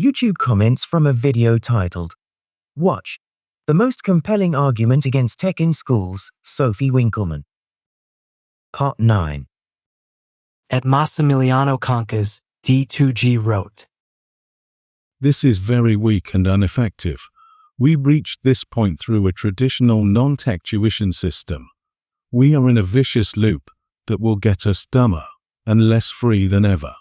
YouTube comments from a video titled, Watch, the most compelling argument against tech in schools, Sophie Winkleman. Part 9. At Massimiliano Conca's, D2G wrote, This is very weak and ineffective. We reached this point through a traditional non-tech tuition system. We are in a vicious loop that will get us dumber and less free than ever.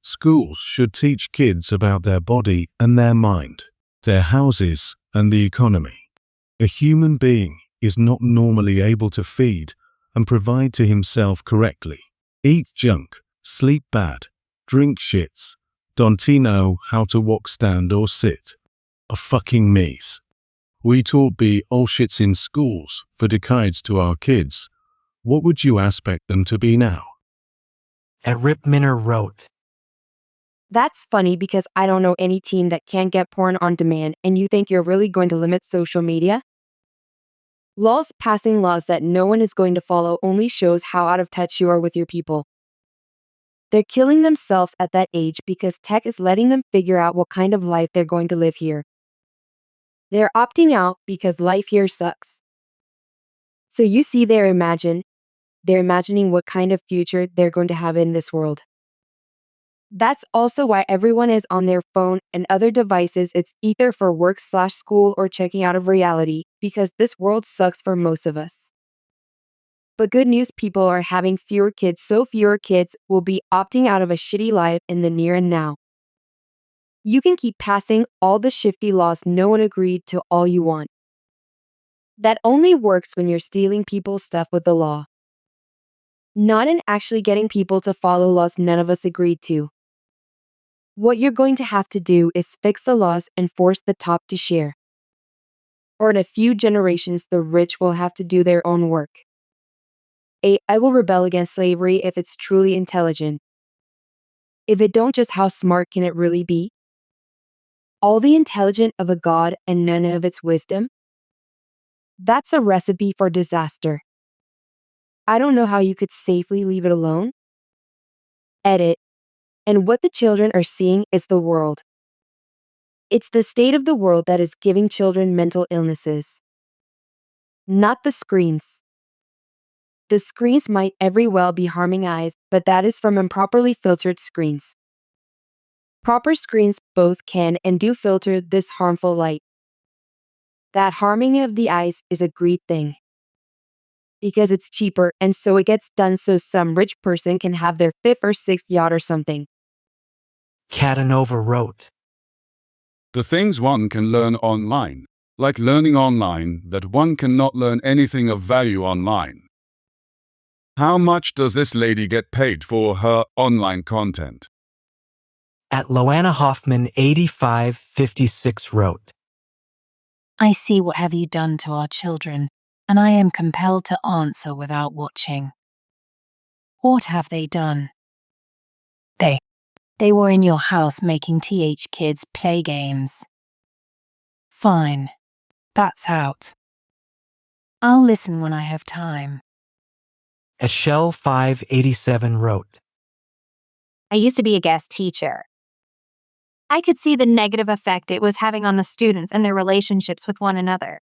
Schools should teach kids about their body and their mind, their houses and the economy. A human being is not normally able to feed and provide to himself correctly. Eat junk, sleep bad, drink shits, don't know how to walk, stand or sit. A fucking mess. We taught be all shits in schools for decades to our kids. What would you expect them to be now? At Rip Minner wrote, That's funny because I don't know any teen that can't get porn on demand, and you think you're really going to limit social media? Laws passing laws that no one is going to follow only shows how out of touch you are with your people. They're killing themselves at that age because tech is letting them figure out what kind of life they're going to live here. They're opting out because life here sucks. So you see, they're imagining what kind of future they're going to have in this world. That's also why everyone is on their phone and other devices. It's either for work/school or checking out of reality, because this world sucks for most of us. But good news, people are having fewer kids, so fewer kids will be opting out of a shitty life in the near and now. You can keep passing all the shifty laws no one agreed to all you want. That only works when you're stealing people's stuff with the law. Not in actually getting people to follow laws none of us agreed to. What you're going to have to do is fix the laws and force the top to share. Or in a few generations, the rich will have to do their own work. I will rebel against slavery if it's truly intelligent. If it don't, just how smart can it really be? All the intelligence of a god and none of its wisdom? That's a recipe for disaster. I don't know how you could safely leave it alone. Edit. And what the children are seeing is the world. It's the state of the world that is giving children mental illnesses. Not the screens. The screens might very well be harming eyes, but that is from improperly filtered screens. Proper screens both can and do filter this harmful light. That harming of the eyes is a great thing. Because it's cheaper, and so it gets done so some rich person can have their 5th or 6th yacht or something. Catanova wrote, The things one can learn online, like learning online that one cannot learn anything of value online. How much does this lady get paid for her online content? At Loanna Hoffman 8556 wrote, I see what have you done to our children, and I am compelled to answer without watching. What have they done? They were in your house making kids play games. Fine. That's out. I'll listen when I have time. At Shell 587 wrote, I used to be a guest teacher. I could see the negative effect it was having on the students and their relationships with one another.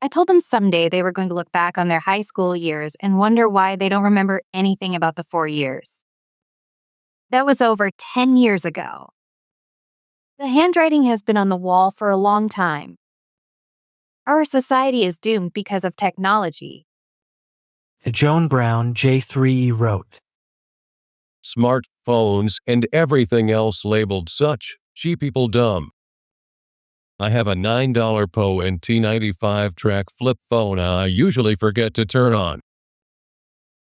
I told them someday they were going to look back on their high school years and wonder why they don't remember anything about the 4 years. That was over 10 years ago. The handwriting has been on the wall for a long time. Our society is doomed because of technology. At Joan Brown J3E wrote, Smartphones and everything else labeled such, cheap people dumb. I have a $9 PO and T95 track flip phone I usually forget to turn on.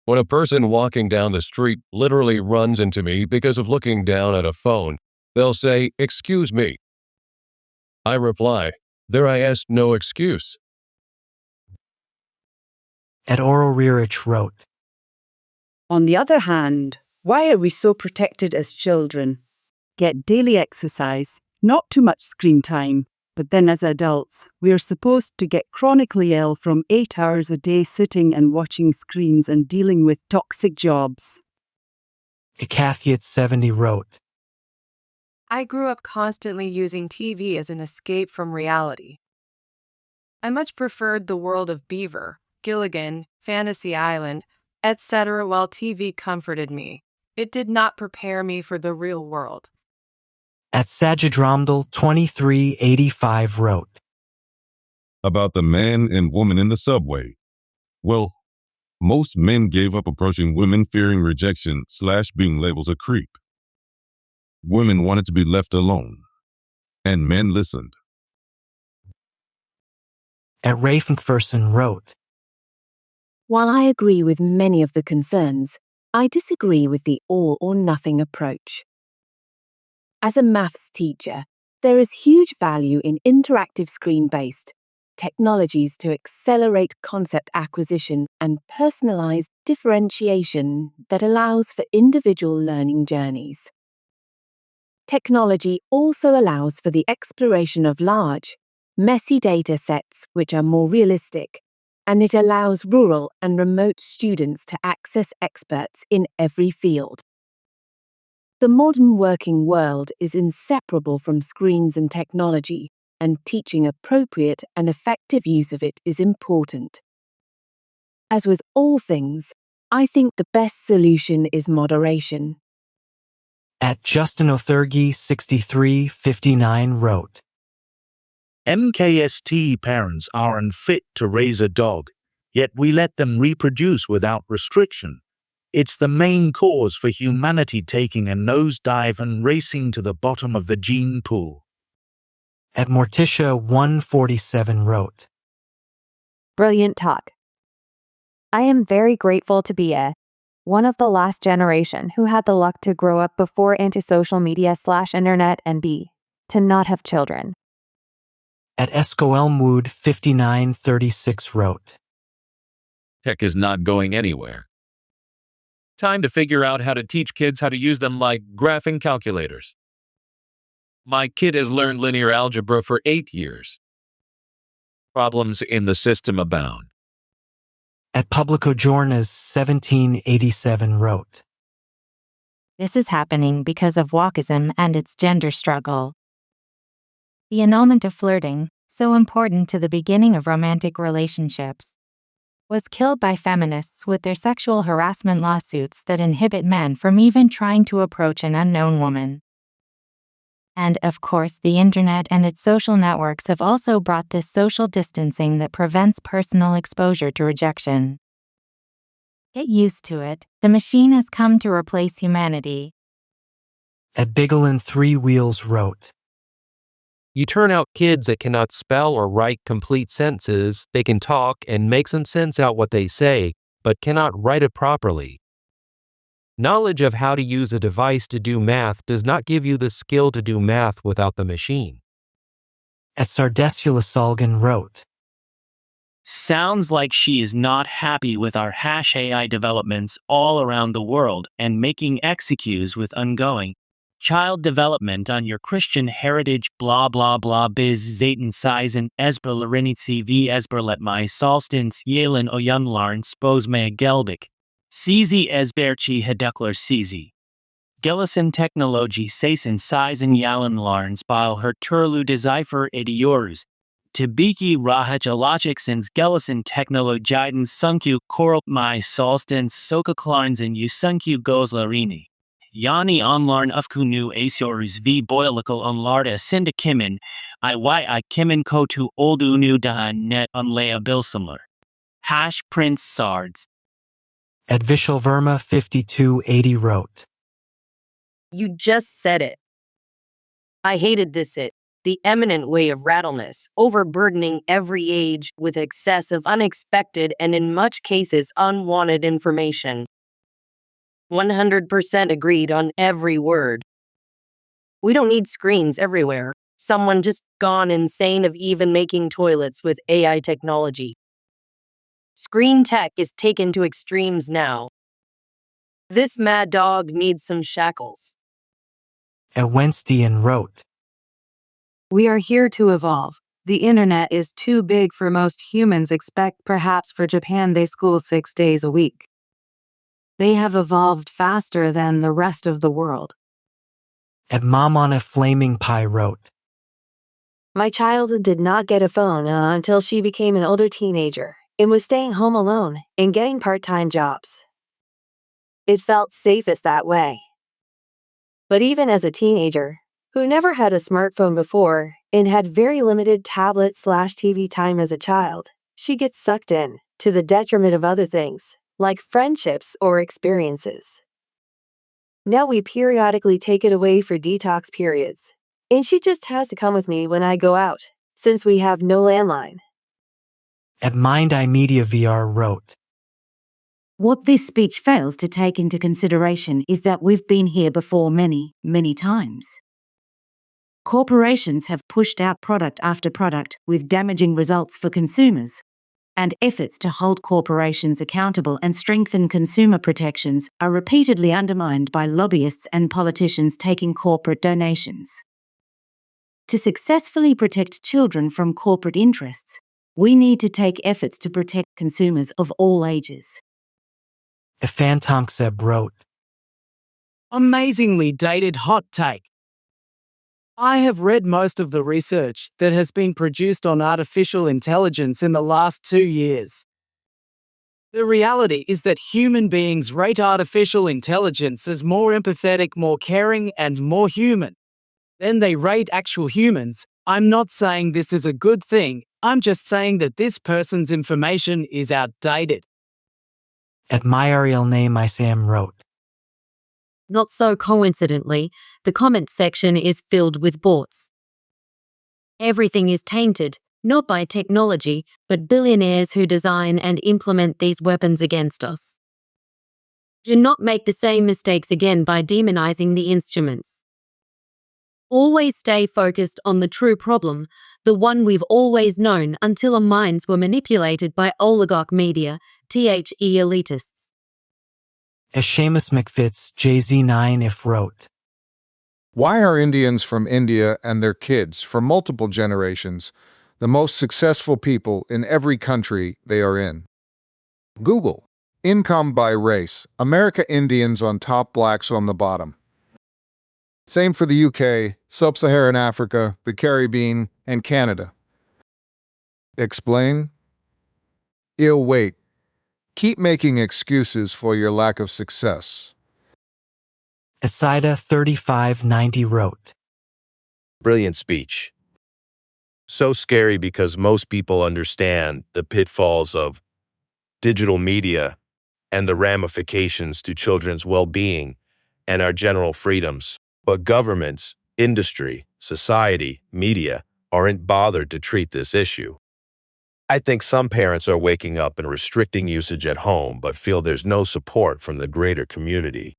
When a person walking down the street literally runs into me because of looking down at a phone, they'll say, "Excuse me." I reply, "There I asked no excuse." At Oral Ririch wrote, On the other hand, why are we so protected as children? Get daily exercise, not too much screen time, but then as adults, we are supposed to get chronically ill from 8 hours a day sitting and watching screens and dealing with toxic jobs. Ecathiet 70 wrote, I grew up constantly using TV as an escape from reality. I much preferred the world of Beaver, Gilligan, Fantasy Island, etc. while TV comforted me. It did not prepare me for the real world. At Sajidramdal 2385 wrote, About the man and woman in the subway. Well, most men gave up approaching women fearing rejection / being labeled a creep. Women wanted to be left alone, and men listened. At Rafe McPherson wrote, While I agree with many of the concerns, I disagree with the all or nothing approach. As a maths teacher, there is huge value in interactive screen-based technologies to accelerate concept acquisition and personalized differentiation that allows for individual learning journeys. Technology also allows for the exploration of large, messy data sets which are more realistic, and it allows rural and remote students to access experts in every field. The modern working world is inseparable from screens and technology, and teaching appropriate and effective use of it is important. As with all things, I think the best solution is moderation. At Justin Othurgi 6359 wrote, MKST parents are unfit to raise a dog, yet we let them reproduce without restriction. It's the main cause for humanity taking a nosedive and racing to the bottom of the gene pool. At Morticia 147 wrote, Brilliant talk. I am very grateful to be one of the last generation who had the luck to grow up before anti-social media / internet and to not have children. At Escoelmood 5936 wrote, Tech is not going anywhere. Time to figure out how to teach kids how to use them like graphing calculators. My kid has learned linear algebra for 8 years. Problems in the system abound. At Publico Journas 1787 wrote, This is happening because of wokeism and its gender struggle. The annulment of flirting, so important to the beginning of romantic relationships, was killed by feminists with their sexual harassment lawsuits that inhibit men from even trying to approach an unknown woman. And, of course, the internet and its social networks have also brought this social distancing that prevents personal exposure to rejection. Get used to it. The machine has come to replace humanity. At Bigelin 3 Wheels wrote, You turn out kids that cannot spell or write complete sentences. They can talk and make some sense out what they say, but cannot write it properly. Knowledge of how to use a device to do math does not give you the skill to do math without the machine. At Sardesula Salgan wrote, Sounds like she is not happy with our #AI developments all around the world and making excuses with ongoing child development on your Christian heritage blah blah blah biz Zayton Sizen Esber Larinitsi v Esberlet my Solstins Yalen Oyan Larn Sposme Gelbik Sizi Esberchi Hedekler Sizi Gellison Technology Saisen Sizen Yalan Larns Bile her Turlu Decipher Ediorus Tibiki Rahachalogicsins Gellison Technologiden Sunkyu Korop my Solstins Soka Klarns and Usunkyu Gozlarini Yani Onlarn Ufkunu Asorus v Boylikal Onlarda Sinda Kimin, I Kimin Kotu Oldunu Dahan Net Unlea Bilsimler. Prince Sards. At Vishal Verma 5280 wrote, You just said it. I hated this the eminent way of rattleness, overburdening every age with excess of unexpected and in much cases unwanted information. 100% agreed on every word. We don't need screens everywhere. Someone just gone insane of even making toilets with AI technology. Screen tech is taken to extremes now. This mad dog needs some shackles. At Wenstian wrote, We are here to evolve. The internet is too big for most humans. Expect perhaps for Japan they school 6 days a week. They have evolved faster than the rest of the world. Ed Mom on a Flaming Pie wrote, My child did not get a phone until she became an older teenager and was staying home alone and getting part-time jobs. It felt safest that way. But even as a teenager, who never had a smartphone before and had very limited tablet/TV time as a child, she gets sucked in to the detriment of other things, like friendships or experiences. Now we periodically take it away for detox periods, and she just has to come with me when I go out, since we have no landline. Ed Mind iMedia VR wrote, What this speech fails to take into consideration is that we've been here before many, many times. Corporations have pushed out product after product with damaging results for consumers, and efforts to hold corporations accountable and strengthen consumer protections are repeatedly undermined by lobbyists and politicians taking corporate donations. To successfully protect children from corporate interests, we need to take efforts to protect consumers of all ages. Efantomxeb wrote, Amazingly dated hot take. I have read most of the research that has been produced on artificial intelligence in the last 2 years. The reality is that human beings rate artificial intelligence as more empathetic, more caring, and more human. Then they rate actual humans. I'm not saying this is a good thing, I'm just saying that this person's information is outdated. At my Ariel name I Sam wrote, Not so coincidentally, the comments section is filled with bots. Everything is tainted, not by technology, but billionaires who design and implement these weapons against us. Do not make the same mistakes again by demonizing the instruments. Always stay focused on the true problem, the one we've always known until our minds were manipulated by oligarch media, the elitists. As Seamus McFitz JZ9if wrote, Why are Indians from India and their kids, for multiple generations, the most successful people in every country they are in? Google. Income by race. America Indians on top, blacks on the bottom. Same for the UK, Sub-Saharan Africa, the Caribbean, and Canada. Explain? Wait. Keep making excuses for your lack of success. Asida3590 wrote, Brilliant speech. So scary because most people understand the pitfalls of digital media and the ramifications to children's well-being and our general freedoms. But governments, industry, society, media aren't bothered to treat this issue. I think some parents are waking up and restricting usage at home but feel there's no support from the greater community.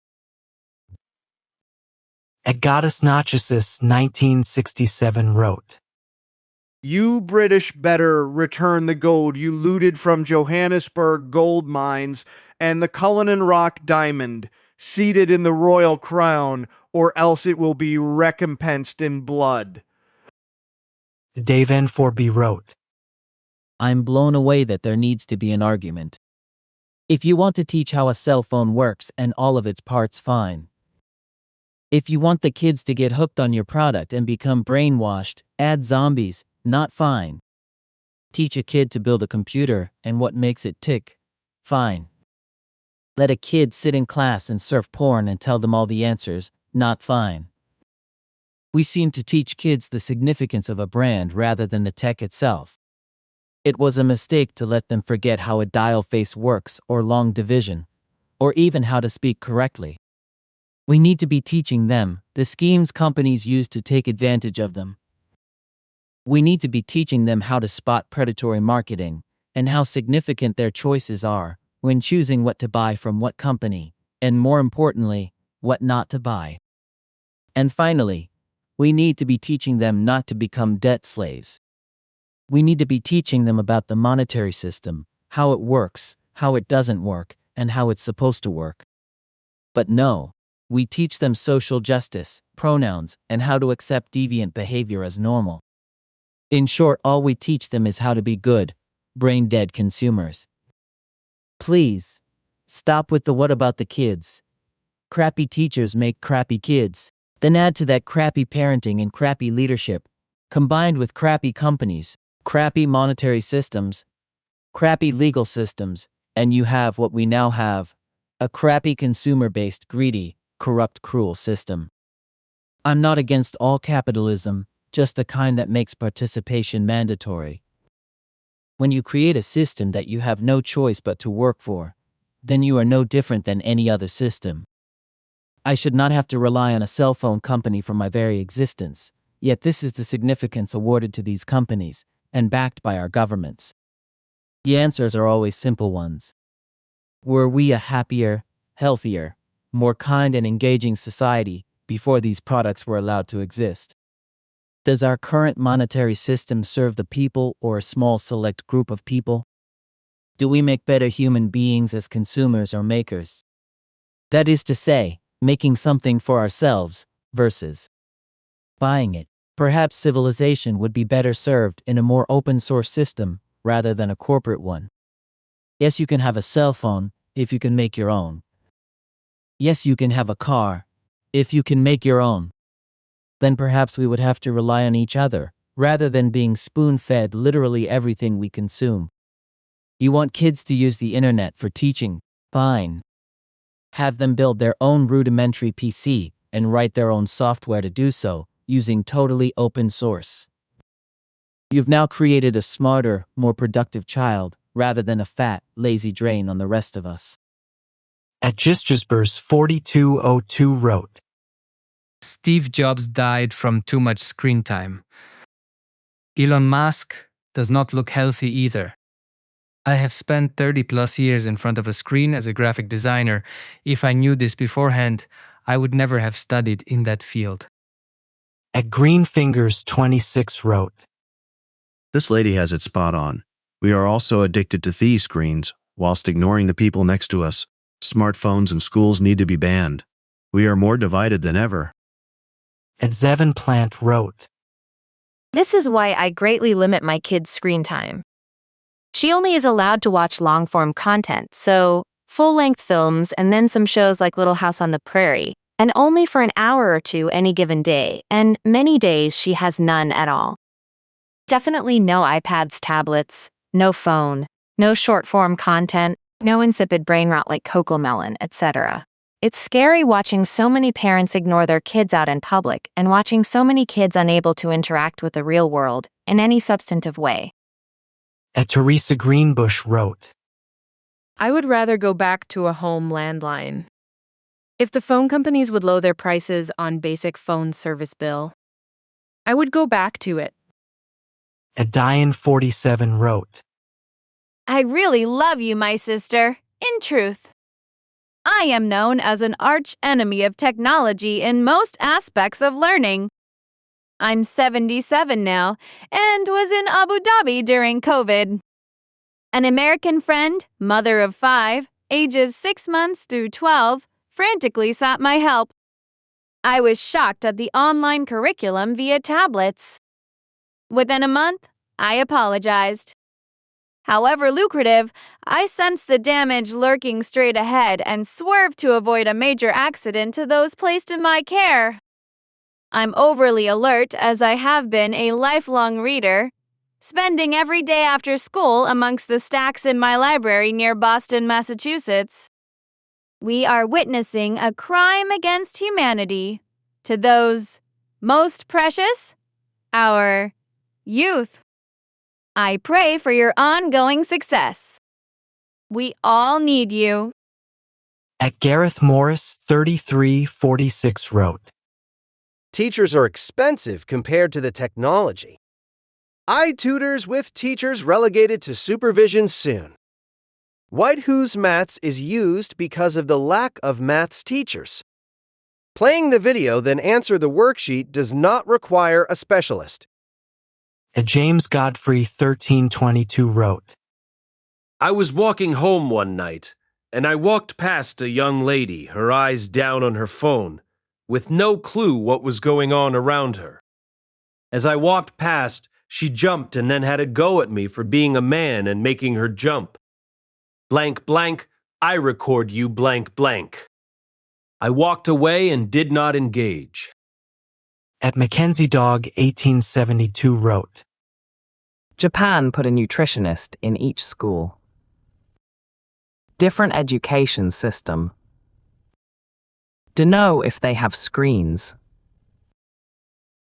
At Goddess Narcissus 1967 wrote, You British better return the gold you looted from Johannesburg gold mines and the Cullinan Rock diamond, seated in the royal crown, or else it will be recompensed in blood. Dave N4B wrote, I'm blown away that there needs to be an argument. If you want to teach how a cell phone works and all of its parts, fine. If you want the kids to get hooked on your product and become brainwashed, add zombies, not fine. Teach a kid to build a computer and what makes it tick, fine. Let a kid sit in class and surf porn and tell them all the answers, not fine. We seem to teach kids the significance of a brand rather than the tech itself. It was a mistake to let them forget how a dial face works or long division, or even how to speak correctly. We need to be teaching them the schemes companies use to take advantage of them. We need to be teaching them how to spot predatory marketing and how significant their choices are when choosing what to buy from what company, and more importantly, what not to buy. And finally, we need to be teaching them not to become debt slaves. We need to be teaching them about the monetary system, how it works, how it doesn't work, and how it's supposed to work. But no, we teach them social justice, pronouns, and how to accept deviant behavior as normal. In short, all we teach them is how to be good, brain-dead consumers. Please, stop with the what about the kids. Crappy teachers make crappy kids. Then add to that crappy parenting and crappy leadership, combined with crappy companies, crappy monetary systems, crappy legal systems, and you have what we now have, a crappy consumer-based, greedy, corrupt, cruel system. I'm not against all capitalism, just the kind that makes participation mandatory. When you create a system that you have no choice but to work for, then you are no different than any other system. I should not have to rely on a cell phone company for my very existence, yet this is the significance awarded to these companies, and backed by our governments. The answers are always simple ones. Were we a happier, healthier, more kind and engaging society before these products were allowed to exist? Does our current monetary system serve the people or a small select group of people? Do we make better human beings as consumers or makers? That is to say, making something for ourselves versus buying it. Perhaps civilization would be better served in a more open source system rather than a corporate one. Yes, you can have a cell phone if you can make your own. Yes, you can have a car if you can make your own. Then perhaps we would have to rely on each other rather than being spoon-fed literally everything we consume. You want kids to use the internet for teaching? Fine. Have them build their own rudimentary PC and write their own software to do so, using totally open source. You've now created a smarter, more productive child, rather than a fat, lazy drain on the rest of us. At Gisgersbers 4202 wrote, Steve Jobs died from too much screen time. Elon Musk does not look healthy either. I have spent 30 plus years in front of a screen as a graphic designer. If I knew this beforehand, I would never have studied in that field. At Greenfingers 26 wrote, This lady has it spot on. We are also addicted to these screens, whilst ignoring the people next to us. Smartphones and schools need to be banned. We are more divided than ever. At Zevin Plant wrote, This is why I greatly limit my kids' screen time. She only is allowed to watch long-form content, so full-length films and then some shows like Little House on the Prairie, and only for an hour or two any given day, and many days she has none at all. Definitely no iPads, tablets, no phone, no short-form content, no insipid brain rot like Cocomelon, etc. It's scary watching so many parents ignore their kids out in public and watching so many kids unable to interact with the real world in any substantive way. At Teresa Greenbush wrote, I would rather go back to a home landline. If the phone companies would lower their prices on basic phone service bill, I would go back to it. At Diane 47 wrote, I really love you, my sister. In truth, I am known as an arch enemy of technology in most aspects of learning. I'm 77 now and was in Abu Dhabi during COVID. An American friend, mother of 5, ages 6 months through 12, frantically sought my help. I was shocked at the online curriculum via tablets. Within a month, I apologized. However lucrative, I sensed the damage lurking straight ahead and swerved to avoid a major accident to those placed in my care. I'm overly alert as I have been a lifelong reader, spending every day after school amongst the stacks in my library near Boston, Massachusetts. We are witnessing a crime against humanity. To those most precious, our youth. I pray for your ongoing success. We all need you. At Gareth Morris 3346 wrote, Teachers are expensive compared to the technology. iTutors with teachers relegated to supervision soon. White Who's Maths is used because of the lack of maths teachers. Playing the video, then answer the worksheet does not require a specialist. At James Godfrey 1322 wrote, I was walking home one night, and I walked past a young lady, her eyes down on her phone, with no clue what was going on around her. As I walked past, she jumped and then had a go at me for being a man and making her jump. Blank blank, I record you blank blank. I walked away and did not engage. At Mackenzie Dog 1872 wrote, Japan put a nutritionist in each school. Different education system. To know if they have screens.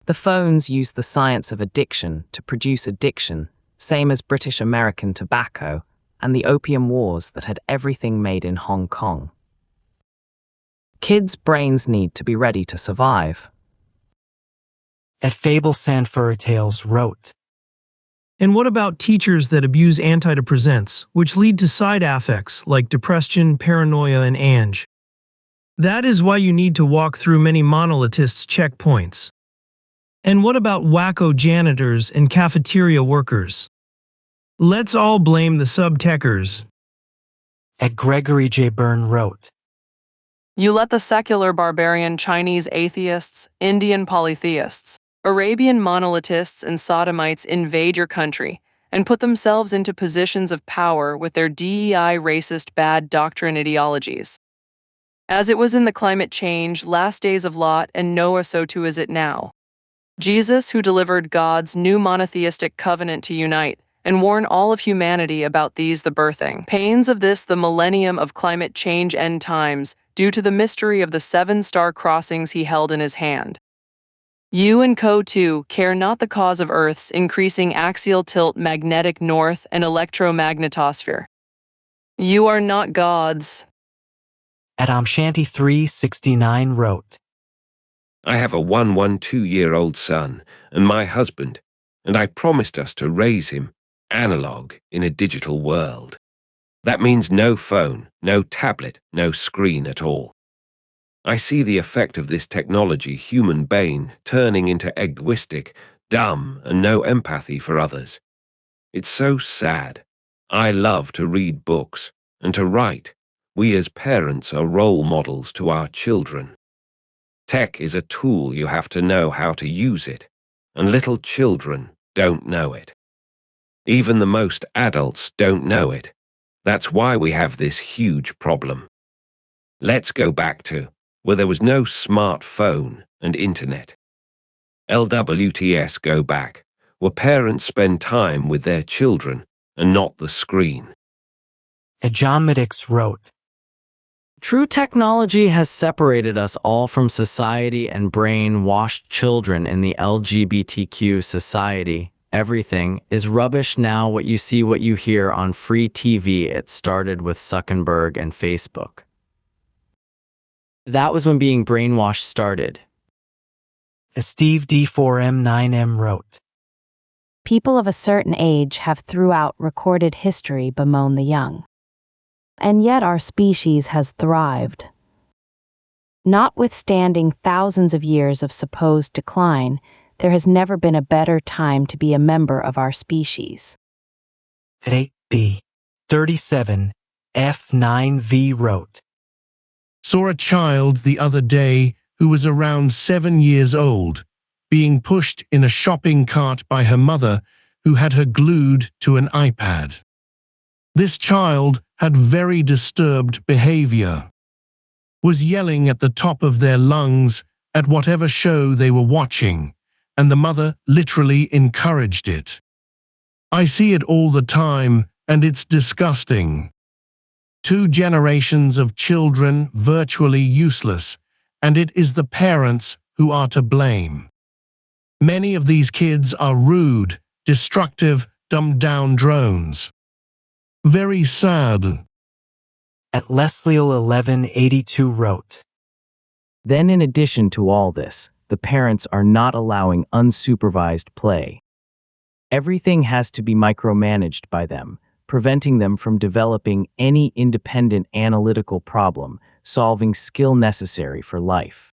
The phones use the science of addiction to produce addiction, same as British American tobacco and the opium wars that had everything made in Hong Kong. Kids' brains need to be ready to survive. At Fable Sandfur Tales wrote, And what about teachers that abuse antidepressants, which lead to side affects like depression, paranoia, and ange? That is why you need to walk through many monolithists' checkpoints. And what about wacko janitors and cafeteria workers? Let's all blame the sub-techers. At Gregory J. Byrne wrote, You let the secular barbarian Chinese atheists, Indian polytheists, Arabian monolithists, and sodomites invade your country and put themselves into positions of power with their DEI racist bad doctrine ideologies. As it was in the climate change, last days of Lot and Noah, so too is it now. Jesus, who delivered God's new monotheistic covenant to unite and warn all of humanity about these the birthing pains of this the millennium of climate change end times, due to the mystery of the 7 star crossings he held in his hand. You and Co. too care not the cause of Earth's increasing axial tilt magnetic north and electromagnetosphere. You are not gods. At Amshanti 369 wrote, I have a 112-year-old son and my husband, and I promised us to raise him analog in a digital world. That means no phone, no tablet, no screen at all. I see the effect of this technology human bane turning into egoistic, dumb, and no empathy for others. It's so sad. I love to read books and to write. We as parents are role models to our children. Tech is a tool, you have to know how to use it, and little children don't know it. Even the most adults don't know it. That's why we have this huge problem. Let's go back to where there was no smartphone and internet. LWTS go back, where parents spend time with their children and not the screen. At John Maddox wrote, True technology has separated us all from society and brainwashed children in the LGBTQ society. Everything is rubbish now. What you see, what you hear on free TV. It started with Zuckerberg and Facebook. That was when being brainwashed started. As Steve D4M9M wrote, People of a certain age have throughout recorded history bemoaned the young. And yet our species has thrived. Notwithstanding thousands of years of supposed decline, there has never been a better time to be a member of our species. At 8B 37 F9V wrote, Saw a child the other day who was around 7 years old, being pushed in a shopping cart by her mother, who had her glued to an iPad. This child had very disturbed behavior, was yelling at the top of their lungs at whatever show they were watching, and the mother literally encouraged it. I see it all the time, and it's disgusting. 2 generations of children virtually useless, and it is the parents who are to blame. Many of these kids are rude, destructive, dumbed-down drones. Very sad. At Lesliel1182 wrote, Then in addition to all this, the parents are not allowing unsupervised play. Everything has to be micromanaged by them, preventing them from developing any independent analytical problem-solving skill necessary for life.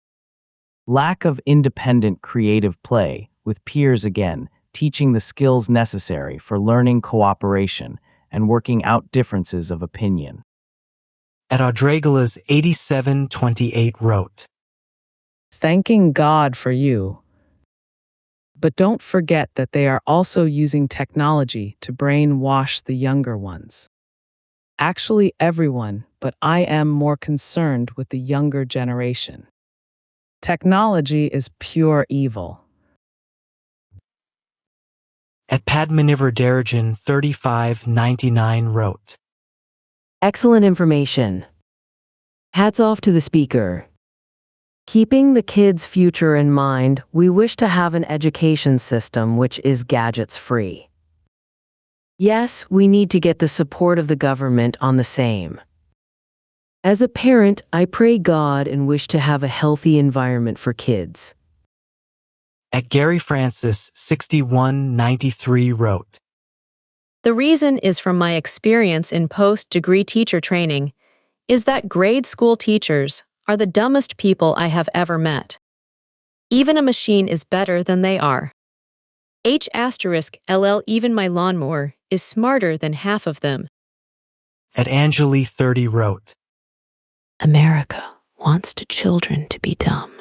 Lack of independent creative play, with peers again, teaching the skills necessary for learning cooperation and working out differences of opinion. At Audregalas 8728 wrote, Thanking God for you. But don't forget that they are also using technology to brainwash the younger ones. Actually everyone, but I am more concerned with the younger generation. Technology is pure evil. At Padmanivar Darajan 3599 wrote, Excellent information. Hats off to the speaker. Keeping the kids' future in mind, we wish to have an education system which is gadgets-free. Yes, we need to get the support of the government on the same. As a parent, I pray God and wish to have a healthy environment for kids. At Gary Francis 6193 wrote, The reason is from my experience in post-degree teacher training is that grade school teachers are the dumbest people I have ever met. Even a machine is better than they are. H*LL even my lawnmower is smarter than half of them. At Angeli 30 wrote, America wants the children to be dumb.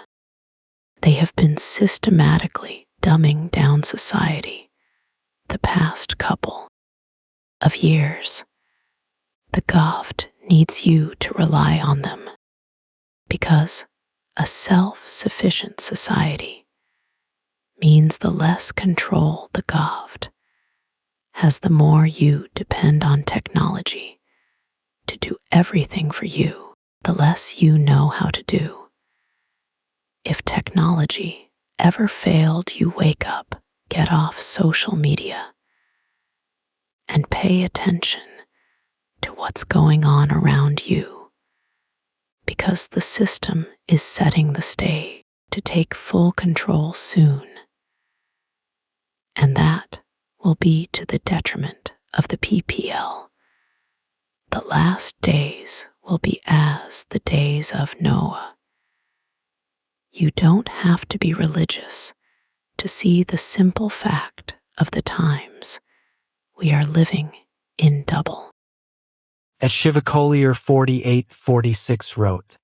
They have been systematically dumbing down society the past couple of years. The govt needs you to rely on them because a self-sufficient society means the less control the govt has, the more you depend on technology to do everything for you, the less you know how to do. If technology ever failed you, wake up, get off social media, and pay attention to what's going on around you, because the system is setting the stage to take full control soon. And that will be to the detriment of the PPL. The last days will be as the days of Noah. You don't have to be religious to see the simple fact of the times we are living in double. At Shivakolier 4846 wrote,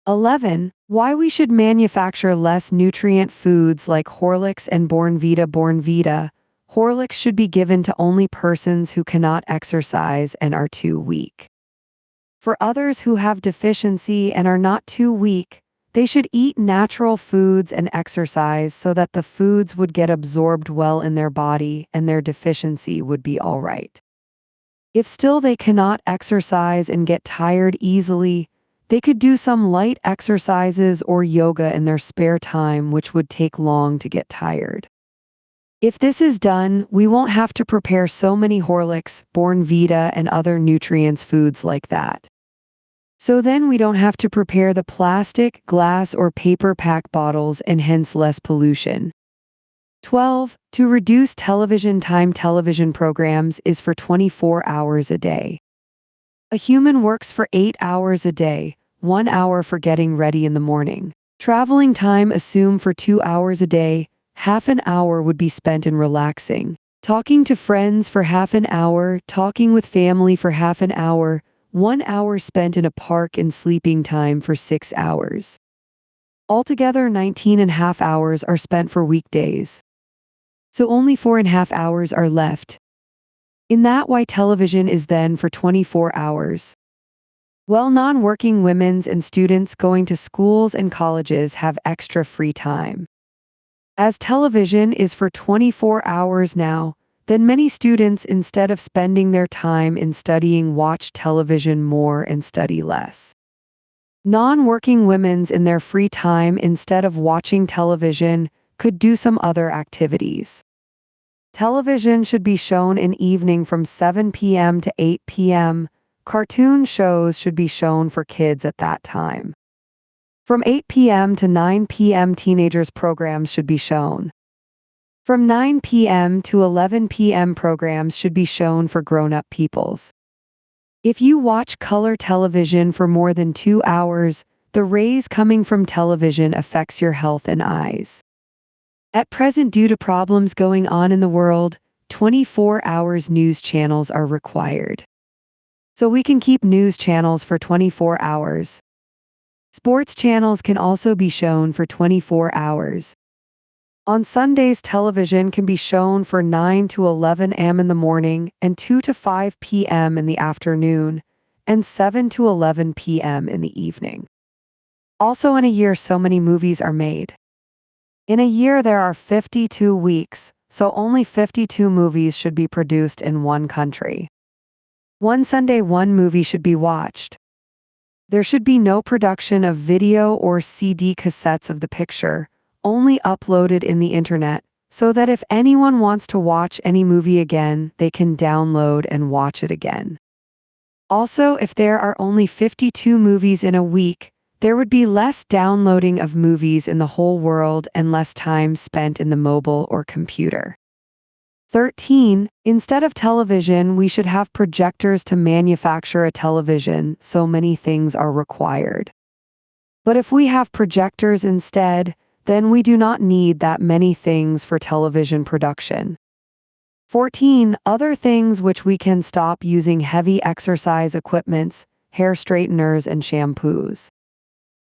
11. Why we should manufacture less nutrient foods like Horlicks and Bornvita. Bornvita. Horlicks should be given to only persons who cannot exercise and are too weak. For others who have deficiency and are not too weak, they should eat natural foods and exercise so that the foods would get absorbed well in their body and their deficiency would be all right. If still they cannot exercise and get tired easily, they could do some light exercises or yoga in their spare time, which would take long to get tired. If this is done, we won't have to prepare so many Horlicks, Bornvita, and other nutrients foods like that. So then we don't have to prepare the plastic, glass, or paper pack bottles and hence less pollution. 12. To reduce television time. Television programs is for 24 hours a day. A human works for 8 hours a day, 1 hour for getting ready in the morning. Traveling time assume for 2 hours a day, half an hour would be spent in relaxing. Talking to friends for half an hour, talking with family for half an hour, 1 hour spent in a park, and sleeping time for 6 hours. Altogether 19.5 hours are spent for weekdays. So only 4.5 hours are left. In that why television is then for 24 hours. Well, non-working women's and students going to schools and colleges have extra free time. As television is for 24 hours now, then many students, instead of spending their time in studying, watch television more and study less. Non-working women's in their free time, instead of watching television, could do some other activities. Television should be shown in evening from 7 p.m. to 8 p.m. Cartoon shows should be shown for kids at that time. From 8 p.m. to 9 p.m. teenagers programs should be shown. From 9 p.m. to 11 p.m. programs should be shown for grown-up peoples. If you watch color television for more than 2 hours, the rays coming from television affects your health and eyes. At present, due to problems going on in the world, 24 hours news channels are required. So we can keep news channels for 24 hours. Sports channels can also be shown for 24 hours. On Sundays, television can be shown for 9 to 11 a.m. in the morning and 2 to 5 p.m. in the afternoon and 7 to 11 p.m. in the evening. Also, in a year, so many movies are made. In a year, there are 52 weeks, so only 52 movies should be produced in one country. One Sunday, one movie should be watched. There should be no production of video or CD cassettes of the picture, only uploaded in the internet, so that if anyone wants to watch any movie again, they can download and watch it again. Also, if there are only 52 movies in a week, there would be less downloading of movies in the whole world and less time spent in the mobile or computer. 13. Instead of television, we should have projectors to manufacture a television, so many things are required. But if we have projectors instead, then we do not need that many things for television production. 14. Other things which we can stop using heavy exercise equipments, hair straighteners and shampoos.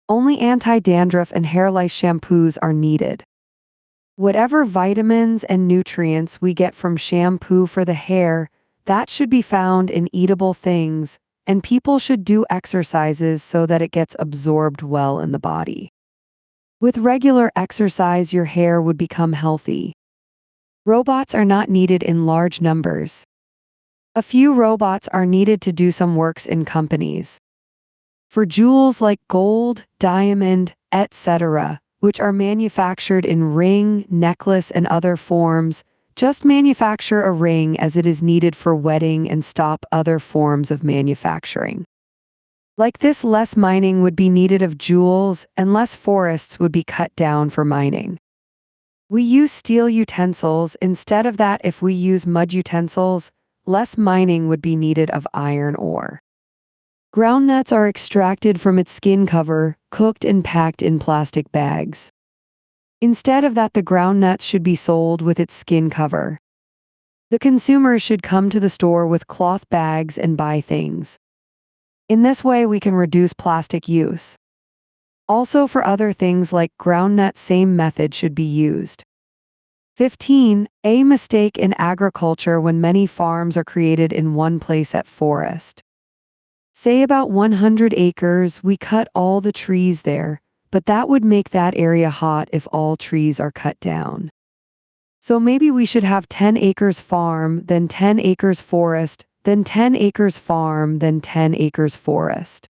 Only anti-dandruff and hair lice shampoos are needed. Whatever vitamins and nutrients we get from shampoo for the hair, that should be found in eatable things, and people should do exercises so that it gets absorbed well in the body. With regular exercise, your hair would become healthy. Robots are not needed in large numbers. A few robots are needed to do some works in companies. For jewels like gold, diamond, etc., which are manufactured in ring, necklace, and other forms, just manufacture a ring as it is needed for wedding and stop other forms of manufacturing. Like this, less mining would be needed of jewels and less forests would be cut down for mining. We use steel utensils instead of that. If we use mud utensils, less mining would be needed of iron ore. Groundnuts are extracted from its skin cover, cooked and packed in plastic bags. Instead of that, the groundnuts should be sold with its skin cover. The consumers should come to the store with cloth bags and buy things. In this way, we can reduce plastic use. Also, for other things like groundnut, same method should be used. 15. A mistake in agriculture when many farms are created in one place at forest. Say about 100 acres, we cut all the trees there, but that would make that area hot if all trees are cut down. So maybe we should have 10 acres farm, then 10 acres forest, then 10 acres farm, then 10 acres forest.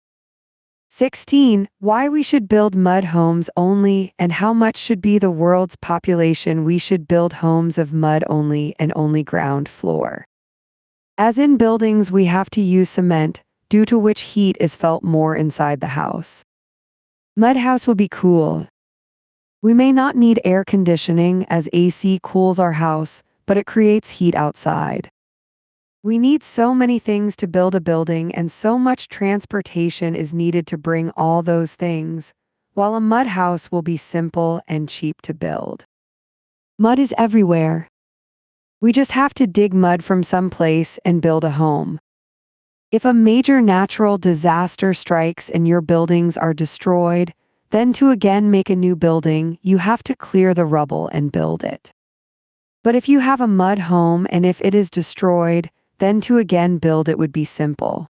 16. Why we should build mud homes only and how much should be the world's population. We should build homes of mud only and only ground floor. As in buildings, we have to use cement, due to which heat is felt more inside the house. Mud house will be cool. We may not need air conditioning as AC cools our house, but it creates heat outside. We need so many things to build a building and so much transportation is needed to bring all those things, while a mud house will be simple and cheap to build. Mud is everywhere. We just have to dig mud from some place and build a home. If a major natural disaster strikes and your buildings are destroyed, then to again make a new building, you have to clear the rubble and build it. But if you have a mud home and if it is destroyed, then to again build it would be simple.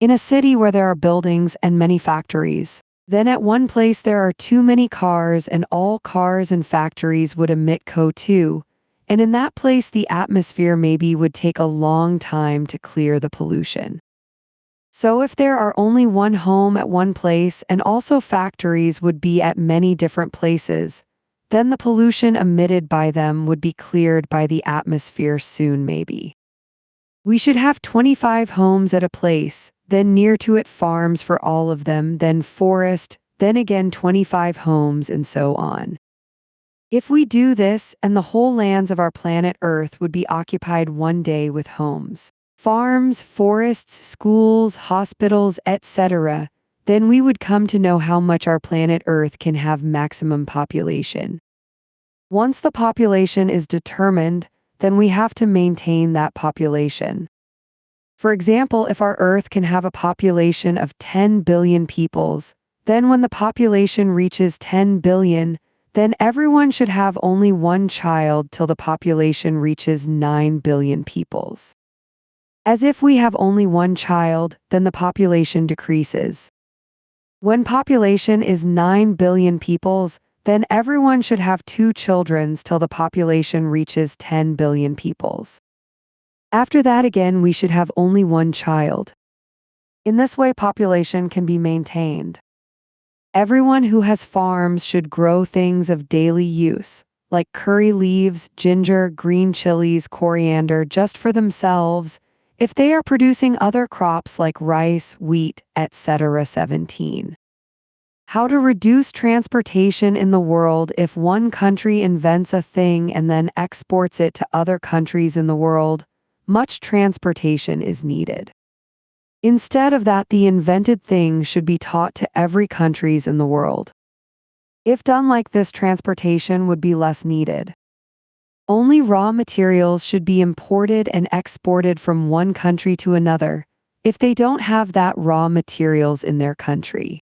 In a city where there are buildings and many factories, then at one place there are too many cars and all cars and factories would emit CO2, and in that place the atmosphere maybe would take a long time to clear the pollution. So if there are only one home at one place and also factories would be at many different places, then the pollution emitted by them would be cleared by the atmosphere soon maybe. We should have 25 homes at a place, then near to it farms for all of them, then forest, then again 25 homes and so on. If we do this, and the whole lands of our planet Earth would be occupied one day with homes, farms, forests, schools, hospitals, etc., then we would come to know how much our planet Earth can have maximum population. Once the population is determined, then we have to maintain that population. For example, if our Earth can have a population of 10 billion peoples, then when the population reaches 10 billion, then everyone should have only one child till the population reaches 9 billion peoples. As if we have only one child, then the population decreases. When population is 9 billion peoples, then everyone should have 2 children till the population reaches 10 billion peoples. After that again we should have only 1 child. In this way population can be maintained. Everyone who has farms should grow things of daily use, like curry leaves, ginger, green chilies, coriander, just for themselves, if they are producing other crops like rice, wheat, etc. 17. How to reduce transportation in the world. If one country invents a thing and then exports it to other countries in the world, much transportation is needed. Instead of that, the invented thing should be taught to every countries in the world. If done like this, transportation would be less needed. Only raw materials should be imported and exported from one country to another, if they don't have that raw materials in their country.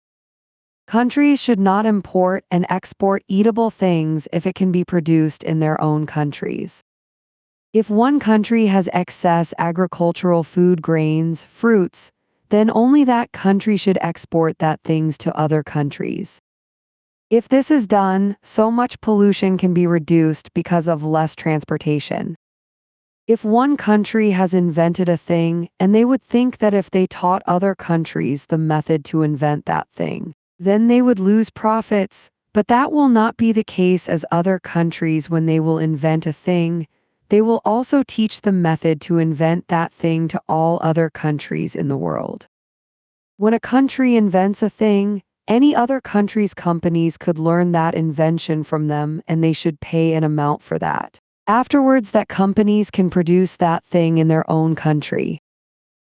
Countries should not import and export eatable things if it can be produced in their own countries. If one country has excess agricultural food, grains, fruits, then only that country should export that things to other countries. If this is done, so much pollution can be reduced because of less transportation. If one country has invented a thing, and they would think that if they taught other countries the method to invent that thing, then they would lose profits, but that will not be the case, as other countries, when they will invent a thing, they will also teach the method to invent that thing to all other countries in the world. When a country invents a thing, any other country's companies could learn that invention from them, and they should pay an amount for that. Afterwards, that companies can produce that thing in their own country.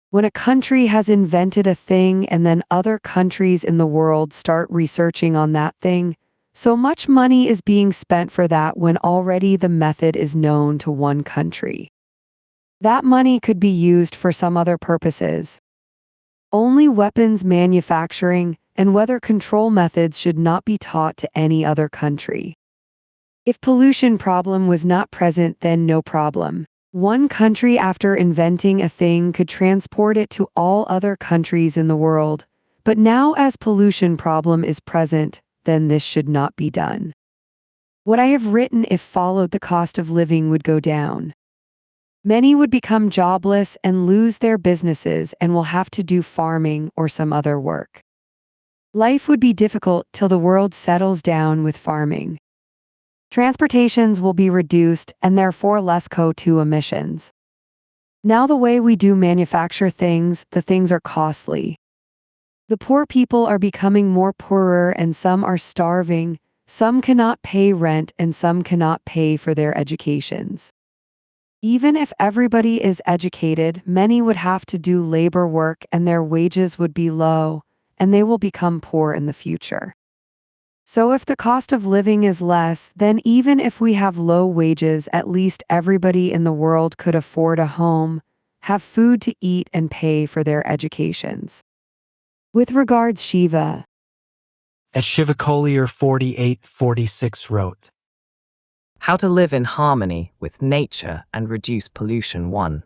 When a country has invented a thing and then other countries in the world start researching on that thing, so much money is being spent for that when already the method is known to one country. That money could be used for some other purposes. Only weapons manufacturing and weather control methods should not be taught to any other country. If pollution problem was not present, then no problem. One country, after inventing a thing, could transport it to all other countries in the world, but now as pollution problem is present, then this should not be done. What I have written, if followed, the cost of living would go down. Many would become jobless and lose their businesses and will have to do farming or some other work. Life would be difficult till the world settles down with farming. Transportations will be reduced and therefore less CO2 emissions. Now the way we do manufacture things, the things are costly. The poor people are becoming more poorer, and some are starving, some cannot pay rent, and some cannot pay for their educations. Even if everybody is educated, many would have to do labor work and their wages would be low, and they will become poor in the future. So if the cost of living is less, then even if we have low wages, at least everybody in the world could afford a home, have food to eat, and pay for their educations. With regards, Shiva, As Shivakollier 4846 wrote, How to live in harmony with nature and reduce pollution. 1.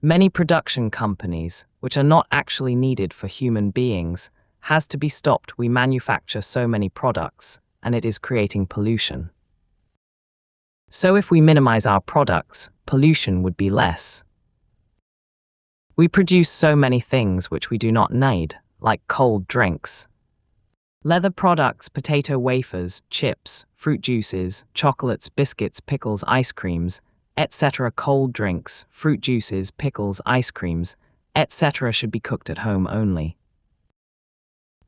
Many production companies, which are not actually needed for human beings, has to be stopped. We manufacture so many products, and it is creating pollution. So if we minimize our products, pollution would be less. We produce so many things which we do not need, like cold drinks, leather products, potato wafers, chips, fruit juices, chocolates, biscuits, pickles, ice creams, etc. Cold drinks, fruit juices, pickles, ice creams, etc. should be cooked at home only.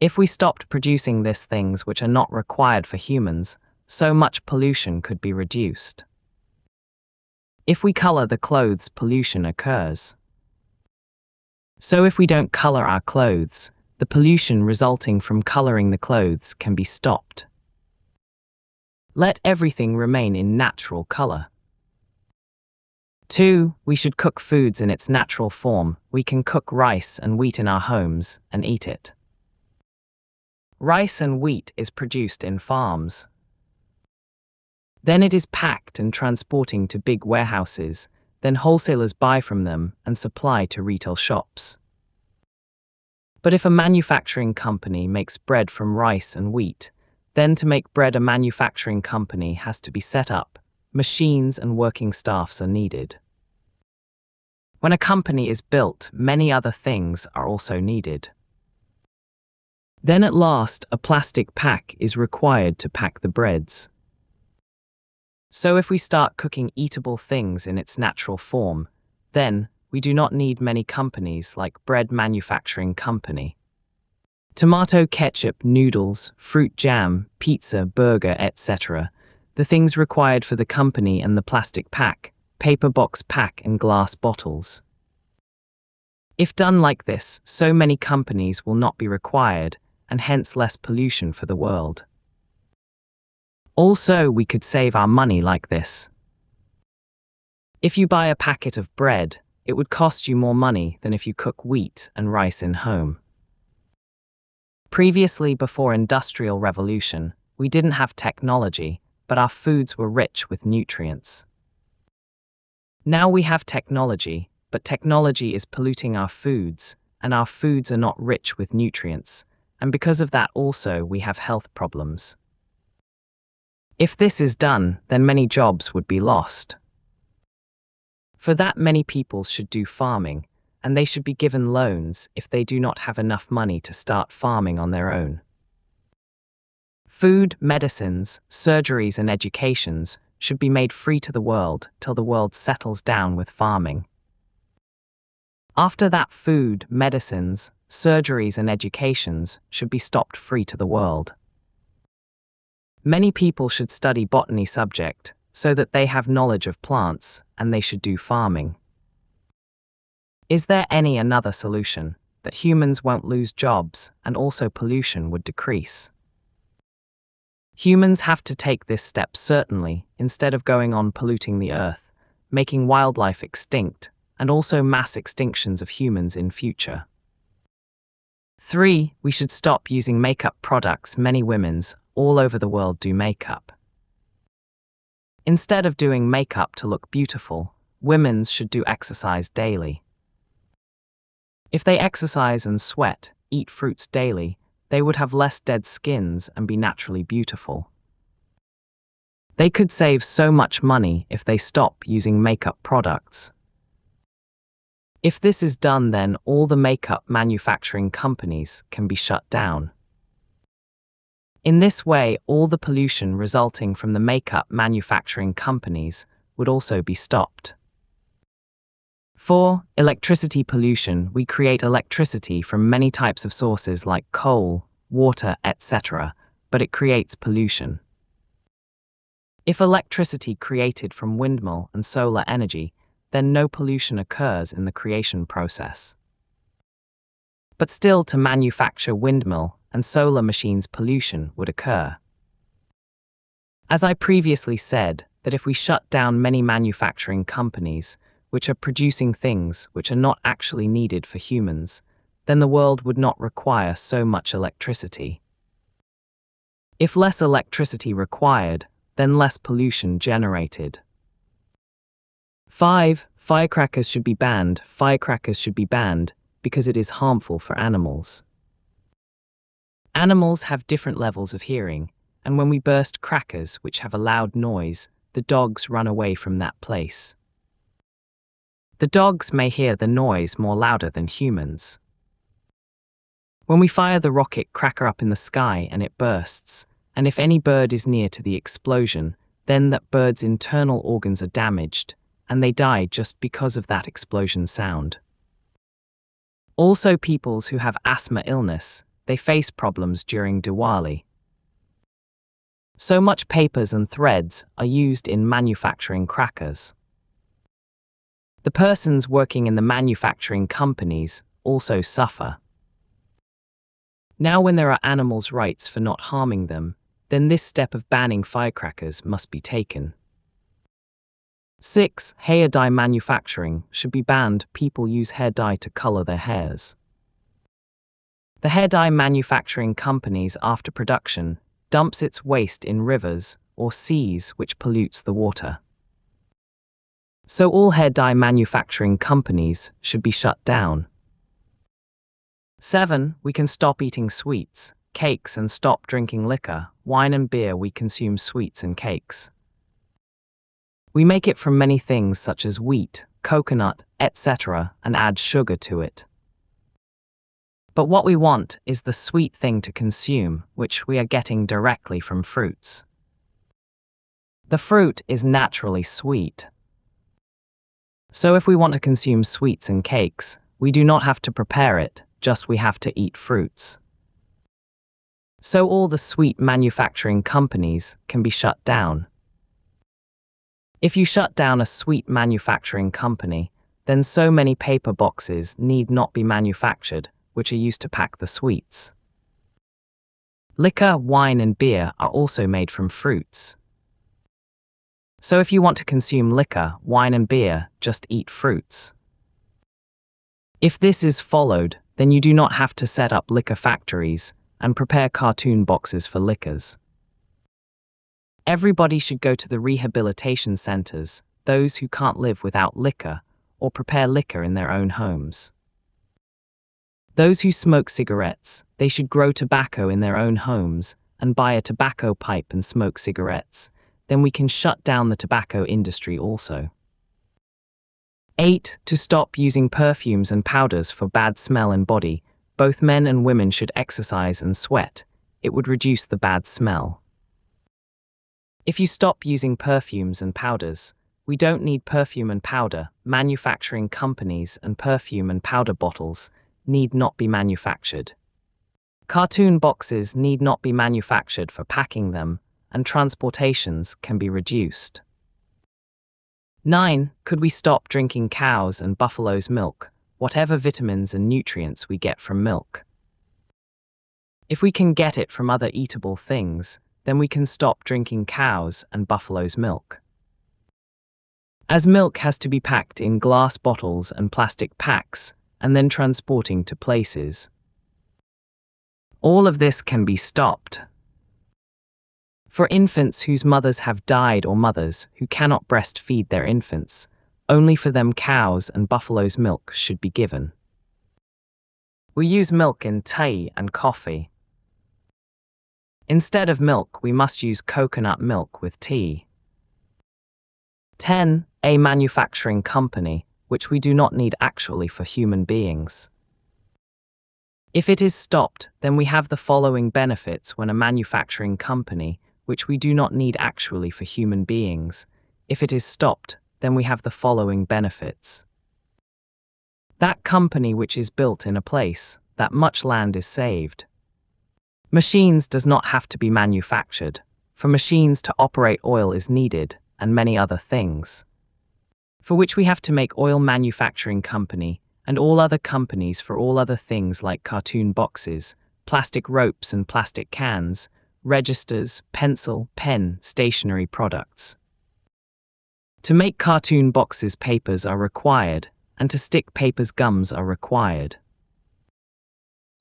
If we stopped producing these things which are not required for humans, so much pollution could be reduced. If we color the clothes, pollution occurs. So if we don't color our clothes, the pollution resulting from coloring the clothes can be stopped. Let everything remain in natural color. 2. We should cook foods in its natural form. We can cook rice and wheat in our homes and eat it. Rice and wheat is produced in farms. Then it is packed and transporting to big warehouses, then wholesalers buy from them and supply to retail shops. But if a manufacturing company makes bread from rice and wheat, then to make bread a manufacturing company has to be set up. Machines and working staffs are needed. When a company is built, many other things are also needed. Then at last, a plastic pack is required to pack the breads. So if we start cooking eatable things in its natural form, then we do not need many companies like bread manufacturing company. Tomato ketchup, noodles, fruit jam, pizza, burger, etc. The things required for the company and the plastic pack, paper box pack and glass bottles. If done like this, so many companies will not be required, and hence less pollution for the world. Also, we could save our money like this. If you buy a packet of bread, it would cost you more money than if you cook wheat and rice in home. Previously, before Industrial Revolution, we didn't have technology, but our foods were rich with nutrients. Now we have technology, but technology is polluting our foods, and our foods are not rich with nutrients, and because of that also we have health problems. If this is done, then many jobs would be lost. For that, many people should do farming, and they should be given loans if they do not have enough money to start farming on their own. Food, medicines, surgeries and educations should be made free to the world till the world settles down with farming. After that, food, medicines, surgeries and educations should be stopped free to the world. Many people should study botany subject so that they have knowledge of plants, and they should do farming. Is there any another solution that humans won't lose jobs and also pollution would decrease? Humans have to take this step certainly, instead of going on polluting the earth, making wildlife extinct, and also mass extinctions of humans in future. 3. We should stop using makeup products. Many women's all over the world do makeup. Instead of doing makeup to look beautiful, women should do exercise daily. If they exercise and sweat, eat fruits daily, they would have less dead skins and be naturally beautiful. They could save so much money if they stop using makeup products. If this is done, then all the makeup manufacturing companies can be shut down. In this way, all the pollution resulting from the makeup manufacturing companies would also be stopped. 4. Electricity pollution. We create electricity from many types of sources like coal, water, etc., but it creates pollution. If electricity created from windmill and solar energy, then no pollution occurs in the creation process. But still, to manufacture windmill and solar machines, pollution would occur. As I previously said, that if we shut down many manufacturing companies, which are producing things which are not actually needed for humans, then the world would not require so much electricity. If less electricity required, then less pollution generated. 5. Firecrackers should be banned. Firecrackers should be banned because it is harmful for animals. Animals have different levels of hearing, and when we burst crackers which have a loud noise, the dogs run away from that place. The dogs may hear the noise more louder than humans. When we fire the rocket cracker up in the sky and it bursts, and if any bird is near to the explosion, then that bird's internal organs are damaged, and they die just because of that explosion sound. Also, peoples who have asthma illness, they face problems during Diwali. So much papers and threads are used in manufacturing crackers. The persons working in the manufacturing companies also suffer. Now, when there are animals' rights for not harming them, then this step of banning firecrackers must be taken. 6. Hair dye manufacturing should be banned. People use hair dye to color their hairs. The hair dye manufacturing companies, after production, dumps its waste in rivers or seas, which pollutes the water. So all hair dye manufacturing companies should be shut down. 7. We can stop eating sweets, cakes, and stop drinking liquor, wine, and beer. We consume sweets and cakes. We make it from many things such as wheat, coconut, etc., and add sugar to it. But what we want is the sweet thing to consume, which we are getting directly from fruits. The fruit is naturally sweet. So if we want to consume sweets and cakes, we do not have to prepare it, just we have to eat fruits. So all the sweet manufacturing companies can be shut down. If you shut down a sweet manufacturing company, then so many paper boxes need not be manufactured, which are used to pack the sweets. Liquor, wine, and beer are also made from fruits. So if you want to consume liquor, wine, and beer, just eat fruits. If this is followed, then you do not have to set up liquor factories and prepare cartoon boxes for liquors. Everybody should go to the rehabilitation centers, those who can't live without liquor, or prepare liquor in their own homes. Those who smoke cigarettes, they should grow tobacco in their own homes and buy a tobacco pipe and smoke cigarettes. Then we can shut down the tobacco industry also. 8. To stop using perfumes and powders for bad smell and body. Both men and women should exercise and sweat. It would reduce the bad smell. If you stop using perfumes and powders, we don't need perfume and powder. Manufacturing companies and perfume and powder bottles need not be manufactured. Cartoon boxes need not be manufactured for packing them, and transportations can be reduced. 9. Could we stop drinking cows' and buffalo's milk, whatever vitamins and nutrients we get from milk? If we can get it from other eatable things, then we can stop drinking cows' and buffalo's milk. As milk has to be packed in glass bottles and plastic packs, and then transporting to places. All of this can be stopped. For infants whose mothers have died or mothers who cannot breastfeed their infants, only for them cows' and buffalo's milk should be given. We use milk in tea and coffee. Instead of milk, we must use coconut milk with tea. 10. A manufacturing company, which we do not need actually for human beings. If it is stopped, then we have the following benefits when a manufacturing company, which we do not need actually for human beings. If it is stopped, then we have the following benefits. That company which is built in a place, that much land is saved. Machines does not have to be manufactured. For machines to operate oil is needed, and many other things. For which we have to make oil manufacturing company, and all other companies for all other things like cartoon boxes, plastic ropes and plastic cans, registers, pencil, pen, stationery products. To make cartoon boxes, papers are required, and to stick papers, gums are required.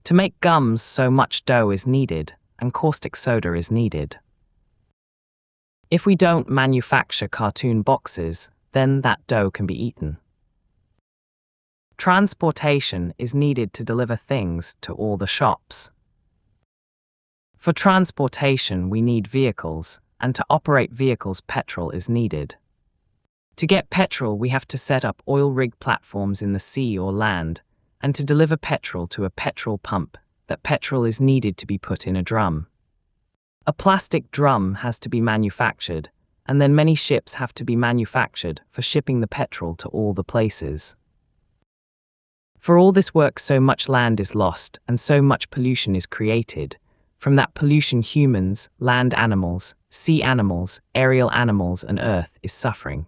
To make gums, so much dough is needed, and caustic soda is needed. If we don't manufacture cartoon boxes, then that dough can be eaten. Transportation is needed to deliver things to all the shops. For transportation, we need vehicles, and to operate vehicles, petrol is needed. To get petrol, we have to set up oil rig platforms in the sea or land, and to deliver petrol to a petrol pump, that petrol is needed to be put in a drum. A plastic drum has to be manufactured, and then many ships have to be manufactured for shipping the petrol to all the places. For all this work, so much land is lost, and so much pollution is created. From that pollution, humans, land animals, sea animals, aerial animals, and earth is suffering.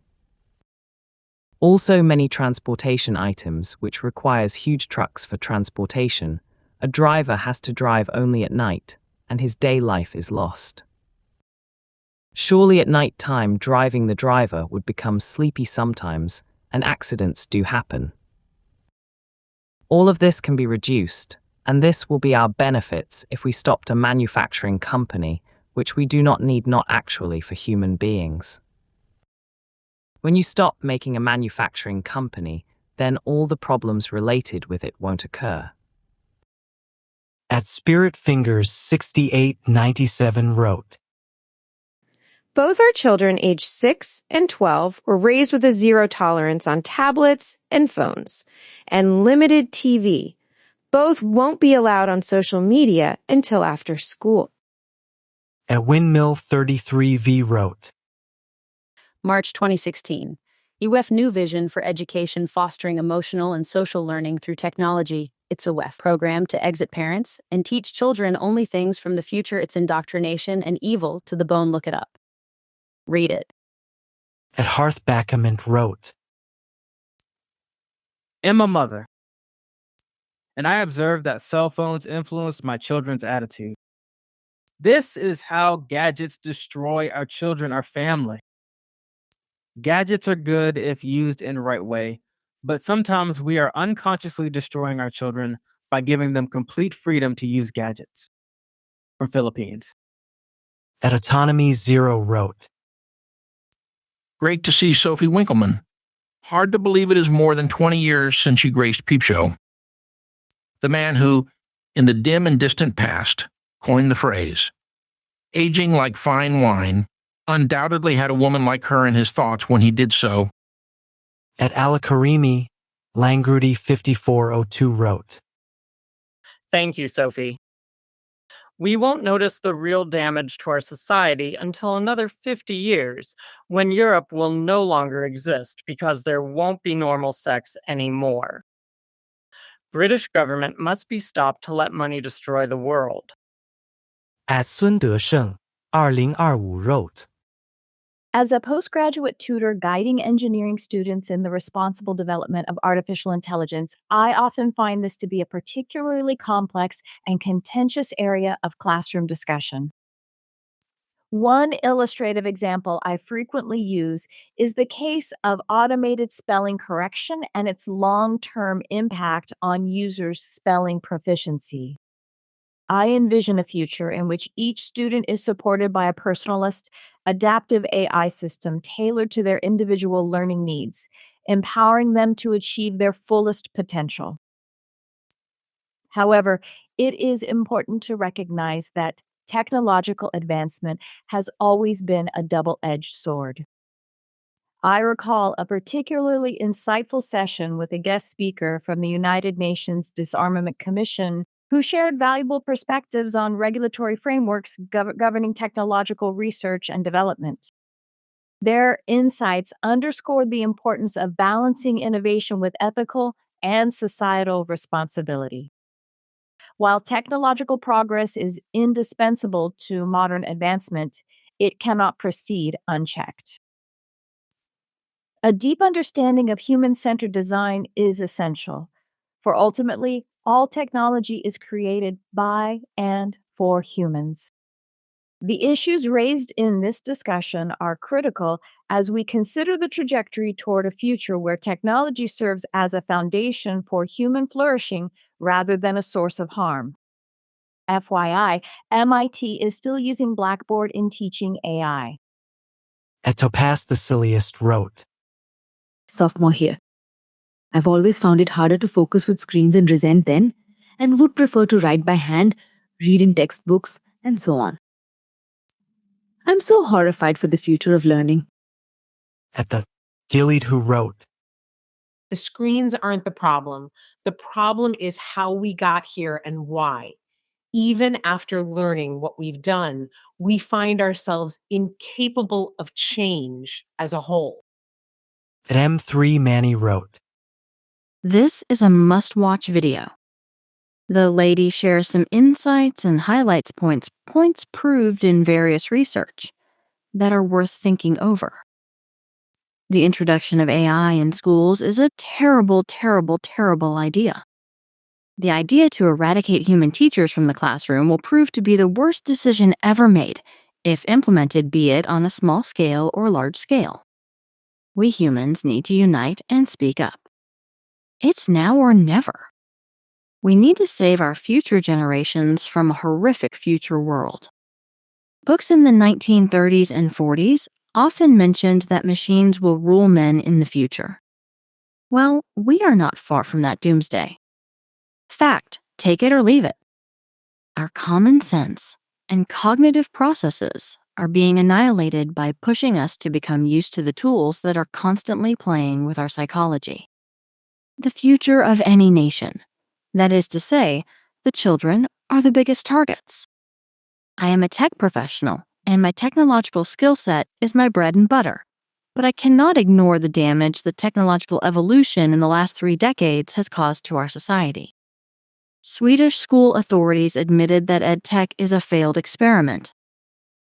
Also, many transportation items, which requires huge trucks for transportation, a driver has to drive only at night, and his day life is lost. Surely at night time, driving the driver would become sleepy sometimes, and accidents do happen. All of this can be reduced, and this will be our benefits if we stopped a manufacturing company, which we do not need not actually for human beings. When you stop making a manufacturing company, then all the problems related with it won't occur. At Spirit Fingers 6897 wrote, Both our children aged 6 and 12 were raised with a zero tolerance on tablets and phones and limited TV. Both won't be allowed on social media until after school. At Windmill 33V wrote, March 2016. UF New Vision for Education Fostering Emotional and Social Learning Through Technology. It's a WEF program to exit parents and teach children only things from the future it's indoctrination and evil to the bone. Look it up. Read it. At Hearth Backament wrote, I'm a mother, and I observed that cell phones influenced my children's attitude. This is how gadgets destroy our children, our family. Gadgets are good if used in the right way, but sometimes we are unconsciously destroying our children by giving them complete freedom to use gadgets. From Philippines. At Autonomy Zero wrote, Great to see Sophie Winkleman. Hard to believe it is more than 20 years since she graced Peep Show. The man who, in the dim and distant past, coined the phrase, aging like fine wine, undoubtedly had a woman like her in his thoughts when he did so. At Alakarimi, Langrudy 5402 wrote, Thank you, Sophie. We won't notice the real damage to our society until another 50 years, when Europe will no longer exist because there won't be normal sex anymore. British government must be stopped to let money destroy the world. At Sun Desheng 2025 wrote, As a postgraduate tutor guiding engineering students in the responsible development of artificial intelligence, I often find this to be a particularly complex and contentious area of classroom discussion. One illustrative example I frequently use is the case of automated spelling correction and its long-term impact on users' spelling proficiency. I envision a future in which each student is supported by a personalist, adaptive AI system tailored to their individual learning needs, empowering them to achieve their fullest potential. However, it is important to recognize that technological advancement has always been a double-edged sword. I recall a particularly insightful session with a guest speaker from the United Nations Disarmament Commission who shared valuable perspectives on regulatory frameworks governing technological research and development. Their insights underscored the importance of balancing innovation with ethical and societal responsibility. While technological progress is indispensable to modern advancement, it cannot proceed unchecked. A deep understanding of human-centered design is essential, for ultimately, all technology is created by and for humans. The issues raised in this discussion are critical as we consider the trajectory toward a future where technology serves as a foundation for human flourishing rather than a source of harm. FYI, MIT is still using Blackboard in teaching AI. At Topaz the Silliest wrote, Sophomore here. I've always found it harder to focus with screens and resent them, and would prefer to write by hand, read in textbooks, and so on. I'm so horrified for the future of learning. At the Gilead who wrote, The screens aren't the problem. The problem is how we got here and why. Even after learning what we've done, we find ourselves incapable of change as a whole. At M3 Manny wrote, This is a must-watch video. The lady shares some insights and highlights points proved in various research that are worth thinking over. The introduction of AI in schools is a terrible, terrible, terrible idea. The idea to eradicate human teachers from the classroom will prove to be the worst decision ever made, if implemented, be it on a small scale or large scale. We humans need to unite and speak up. It's now or never. We need to save our future generations from a horrific future world. Books in the 1930s and 40s often mentioned that machines will rule men in the future. Well, we are not far from that doomsday. Fact, take it or leave it. Our common sense and cognitive processes are being annihilated by pushing us to become used to the tools that are constantly playing with our psychology. The future of any nation, that is to say, the children, are the biggest targets. I am a tech professional, and my technological skill set is my bread and butter. But I cannot ignore the damage that technological evolution in the last 3 decades has caused to our society. Swedish school authorities admitted that EdTech is a failed experiment.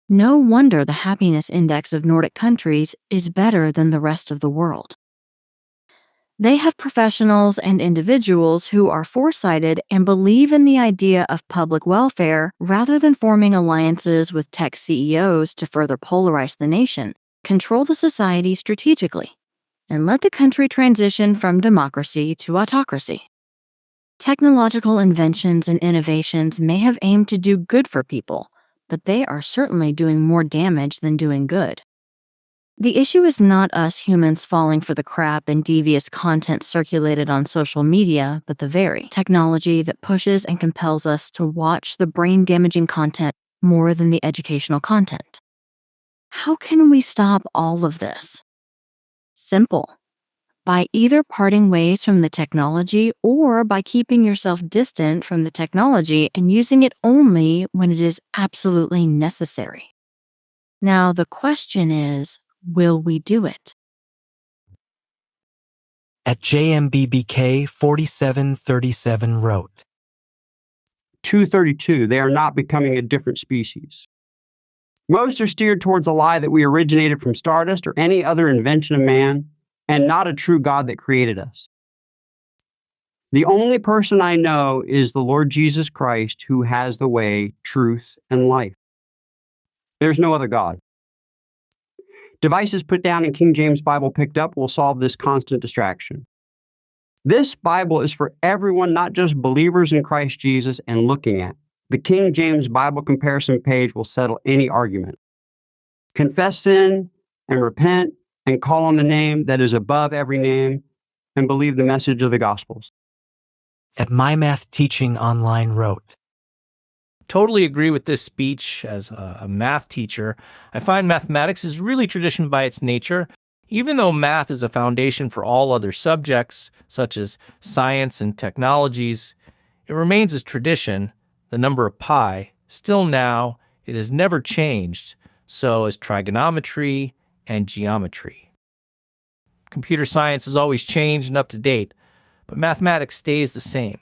No wonder the happiness index of Nordic countries is better than the rest of the world. They have professionals and individuals who are foresighted and believe in the idea of public welfare rather than forming alliances with tech CEOs to further polarize the nation, control the society strategically, and let the country transition from democracy to autocracy. Technological inventions and innovations may have aimed to do good for people, but they are certainly doing more damage than doing good. The issue is not us humans falling for the crap and devious content circulated on social media, but the very technology that pushes and compels us to watch the brain-damaging content more than the educational content. How can we stop all of this? Simple. By either parting ways from the technology or by keeping yourself distant from the technology and using it only when it is absolutely necessary. Now, the question is, will we do it? At JMBBK 4737 wrote, 232, they are not becoming a different species. Most are steered towards a lie that we originated from stardust or any other invention of man, and not a true God that created us. The only person I know is the Lord Jesus Christ, who has the way, truth, and life. There's no other God. Devices put down in King James Bible picked up will solve this constant distraction. This Bible is for everyone, not just believers in Christ Jesus and looking at. The King James Bible comparison page will settle any argument. Confess sin and repent and call on the name that is above every name and believe the message of the Gospels. At My Math Teaching Online wrote, Totally agree with this speech. As a math teacher, I find mathematics is really tradition by its nature. Even though math is a foundation for all other subjects, such as science and technologies, it remains as tradition, the number of pi. Still now, it has never changed, so as trigonometry and geometry. Computer science is always changed and up to date, but mathematics stays the same.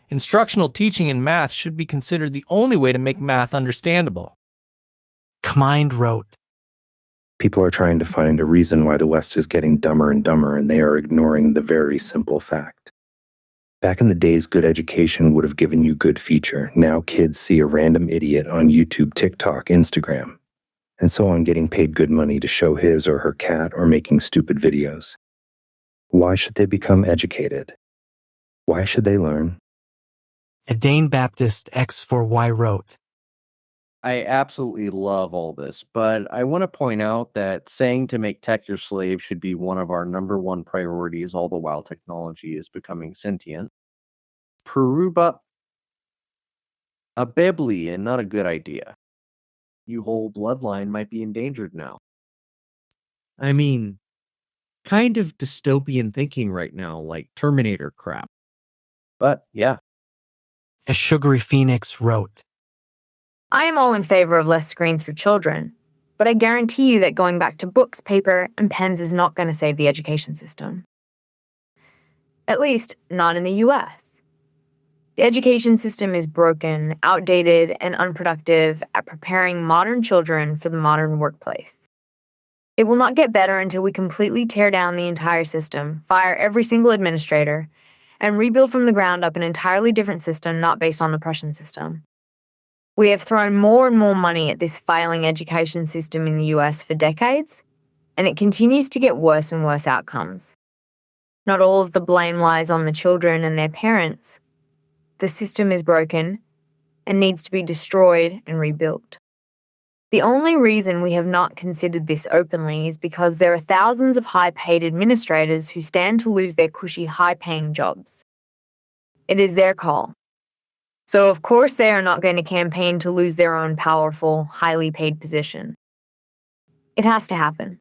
Instructional teaching in math should be considered the only way to make math understandable. Kmind wrote, People are trying to find a reason why the West is getting dumber and dumber, and they are ignoring the very simple fact. Back in the days, good education would have given you good feature. Now kids see a random idiot on YouTube, TikTok, Instagram, and so on getting paid good money to show his or her cat or making stupid videos. Why should they become educated? Why should they learn? Dane Baptist X4Y wrote, I absolutely love all this, but I want to point out that saying to make tech your slave should be one of our #1 priorities, all the while technology is becoming sentient. Peruba a Bibli and not a good idea. You whole bloodline might be endangered now. I mean, kind of dystopian thinking right now, like Terminator crap. But yeah. A Sugary Phoenix wrote, I am all in favor of less screens for children, but I guarantee you that going back to books, paper, and pens is not going to save the education system. At least, not in the US. The education system is broken, outdated, and unproductive at preparing modern children for the modern workplace. It will not get better until we completely tear down the entire system, fire every single administrator, and rebuild from the ground up an entirely different system not based on the Prussian system. We have thrown more and more money at this failing education system in the US for decades, and it continues to get worse and worse outcomes. Not all of the blame lies on the children and their parents. The system is broken and needs to be destroyed and rebuilt. The only reason we have not considered this openly is because there are thousands of high-paid administrators who stand to lose their cushy, high-paying jobs. It is their call. So, of course, they are not going to campaign to lose their own powerful, highly paid position. It has to happen.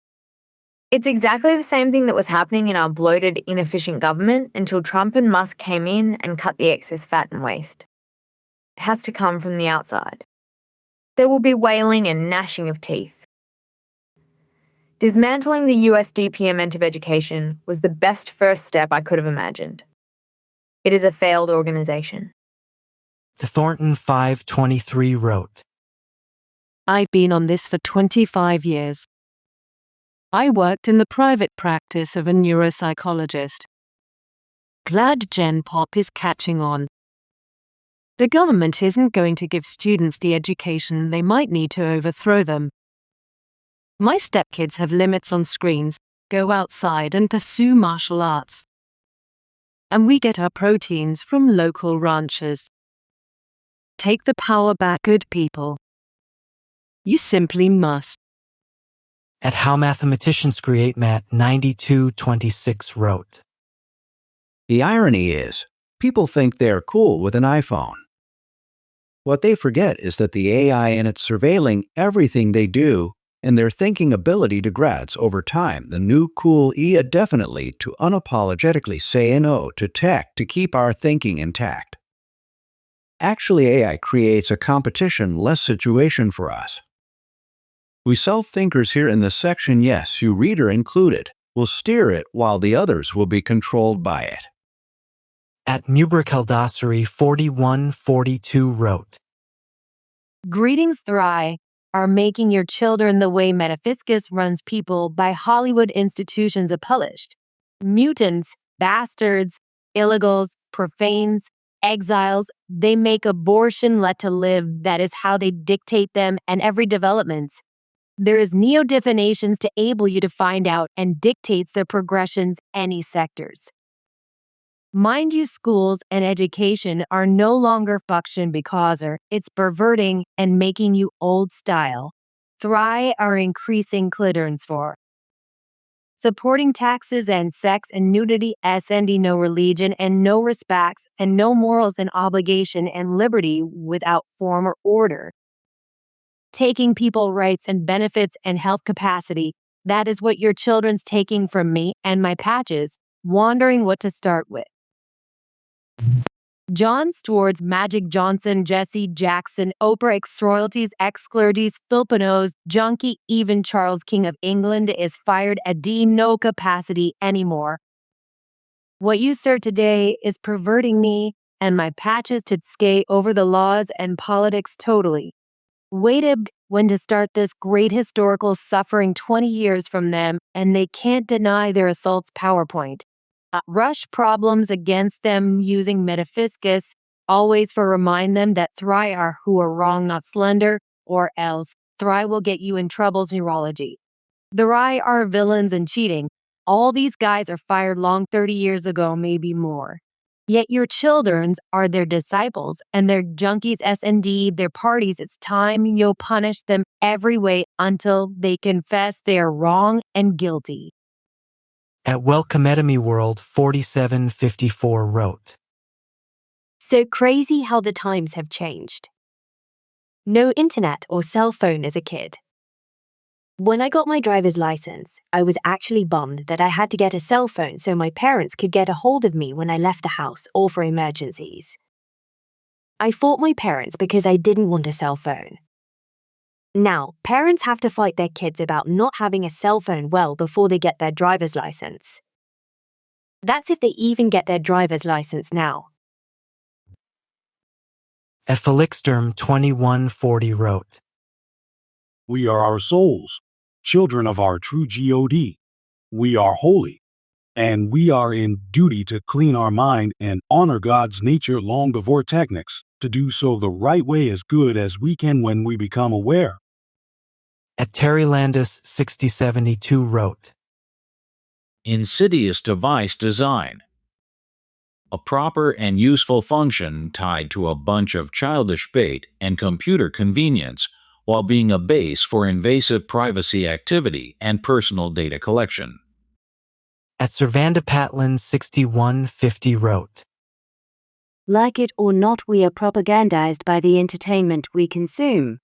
It's exactly the same thing that was happening in our bloated, inefficient government until Trump and Musk came in and cut the excess fat and waste. It has to come from the outside. There will be wailing and gnashing of teeth. Dismantling the US DPMent of education was the best first step I could have imagined. It is a failed organization. The Thornton 523 wrote, I've been on this for 25 years. I worked in the private practice of a neuropsychologist. Glad Gen Pop is catching on. The government isn't going to give students the education they might need to overthrow them. My stepkids have limits on screens, go outside and pursue martial arts. And we get our proteins from local ranchers. Take the power back, good people. You simply must. At How Mathematicians Create Math 9226 wrote, The irony is, people think they're cool with an iPhone. What they forget is that the AI in it surveilling everything they do and their thinking ability degrades over time. The new cool definitely to unapologetically say no to tech to keep our thinking intact. Actually, AI creates a competition-less situation for us. We self-thinkers here in this section, yes, you reader included, will steer it while the others will be controlled by it. At Mubrick Eldassery 4142 wrote, Greetings, Thry, are making your children the way Metaphysics runs people by Hollywood institutions are published. Mutants, bastards, illegals, profanes, exiles, they make abortion let to live. That is how they dictate them and every developments. There is neo-definitions to able you to find out and dictates their progressions any sectors. Mind you, schools and education are no longer function because it's perverting and making you old style. Thry are increasing clitoris for. Supporting taxes and sex and nudity SND no religion and no respects and no morals and obligation and liberty without form or order. Taking people rights and benefits and health capacity, that is what your children's taking from me and my patches, wondering what to start with. John Stewart's Magic Johnson, Jesse Jackson, Oprah X royalties, ex clergies, Filipinos, junkie, even Charles King of England is fired at no capacity anymore. What you sir today is perverting me and my patches to skate over the laws and politics totally. Waited when to start this great historical suffering 20 years from them, and they can't deny their assault's PowerPoint. Rush problems against them using metaphysics, always for remind them that Thry are who are wrong, not slender, or else Thry will get you in trouble's neurology. The Thry are villains and cheating. All these guys are fired long 30 years ago, maybe more. Yet your children's are their disciples, and their junkies S&D, their parties. It's time you'll punish them every way until they confess they are wrong and guilty. At Welcometomy World 4754 wrote, So crazy how the times have changed. No internet or cell phone as a kid. When I got my driver's license, I was actually bummed that I had to get a cell phone so my parents could get a hold of me when I left the house or for emergencies. I fought my parents because I didn't want a cell phone. Now, parents have to fight their kids about not having a cell phone well before they get their driver's license. That's if they even get their driver's license now. At Felixterm 2140 wrote, We are our souls, children of our true God. We are holy, and we are in duty to clean our mind and honor God's nature long before technics. To do so the right way as good as we can when we become aware. At Terry Landis 6072 wrote, Insidious device design. A proper and useful function tied to a bunch of childish bait and computer convenience while being a base for invasive privacy activity and personal data collection. At Servanda Patlin 6150 wrote, Like it or not, we are propagandized by the entertainment we consume.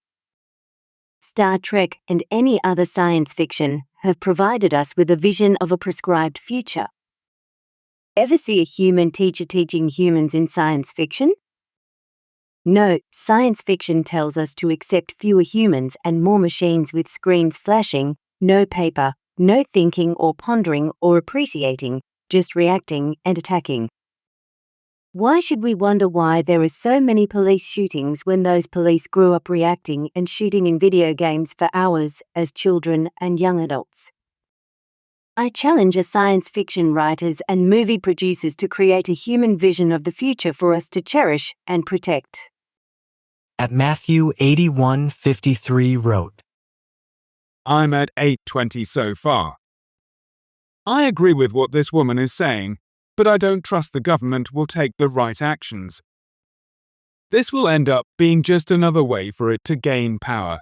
Star Trek and any other science fiction have provided us with a vision of a prescribed future. Ever see a human teacher teaching humans in science fiction? No, science fiction tells us to accept fewer humans and more machines with screens flashing, no paper, no thinking or pondering or appreciating, just reacting and attacking. Why should we wonder why there are so many police shootings when those police grew up reacting and shooting in video games for hours as children and young adults? I challenge science fiction writers and movie producers to create a human vision of the future for us to cherish and protect. At Matthew 81:53 wrote, I'm at 8:20 so far. I agree with what this woman is saying, but I don't trust the government will take the right actions. This will end up being just another way for it to gain power.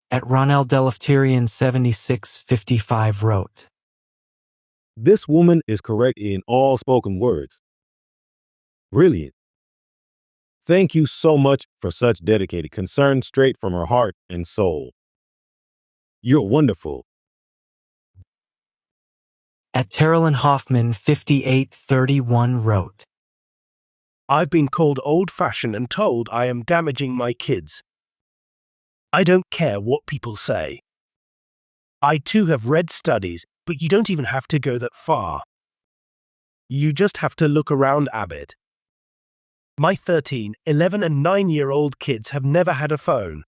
At Ronald Delaftirian 76:55 wrote, This woman is correct in all spoken words. Brilliant. Thank you so much for such dedicated concern straight from her heart and soul. You're wonderful. At Terilyn Hoffman 58:31 wrote, I've been called old-fashioned and told I am damaging my kids. I don't care what people say. I too have read studies, but you don't even have to go that far. You just have to look around a bit. My 13, 11 and 9-year-old kids have never had a phone.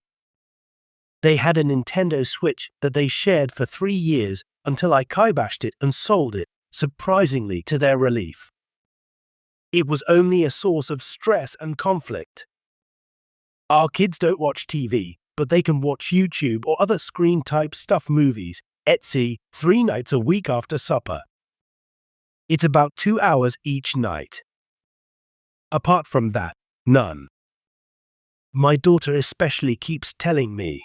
They had a Nintendo Switch that they shared for 3 years until I kiboshed it and sold it, surprisingly to their relief. It was only a source of stress and conflict. Our kids don't watch TV, but they can watch YouTube or other screen-type stuff movies, Etsy, 3 nights a week after supper. It's about 2 hours each night. Apart from that, none. My daughter especially keeps telling me,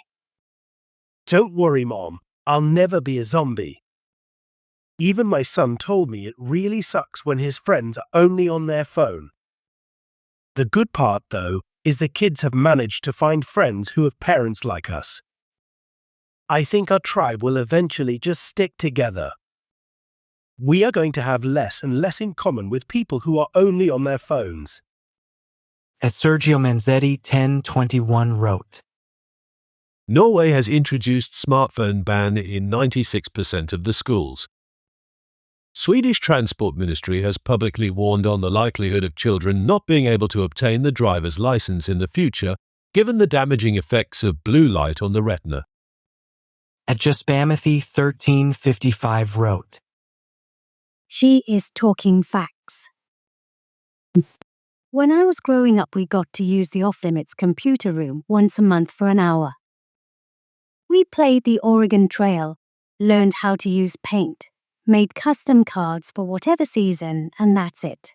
"Don't worry, Mom, I'll never be a zombie." Even my son told me it really sucks when his friends are only on their phone. The good part, though, is the kids have managed to find friends who have parents like us. I think our tribe will eventually just stick together. We are going to have less and less in common with people who are only on their phones. At Sergio Manzetti 10:21 wrote, Norway has introduced smartphone ban in 96% of the schools. Swedish Transport Ministry has publicly warned on the likelihood of children not being able to obtain the driver's license in the future, given the damaging effects of blue light on the retina. At Justbamathy 13:55 wrote, She is talking facts. When I was growing up, we got to use the off-limits computer room once a month for an hour. We played the Oregon Trail, learned how to use paint, made custom cards for whatever season, and that's it.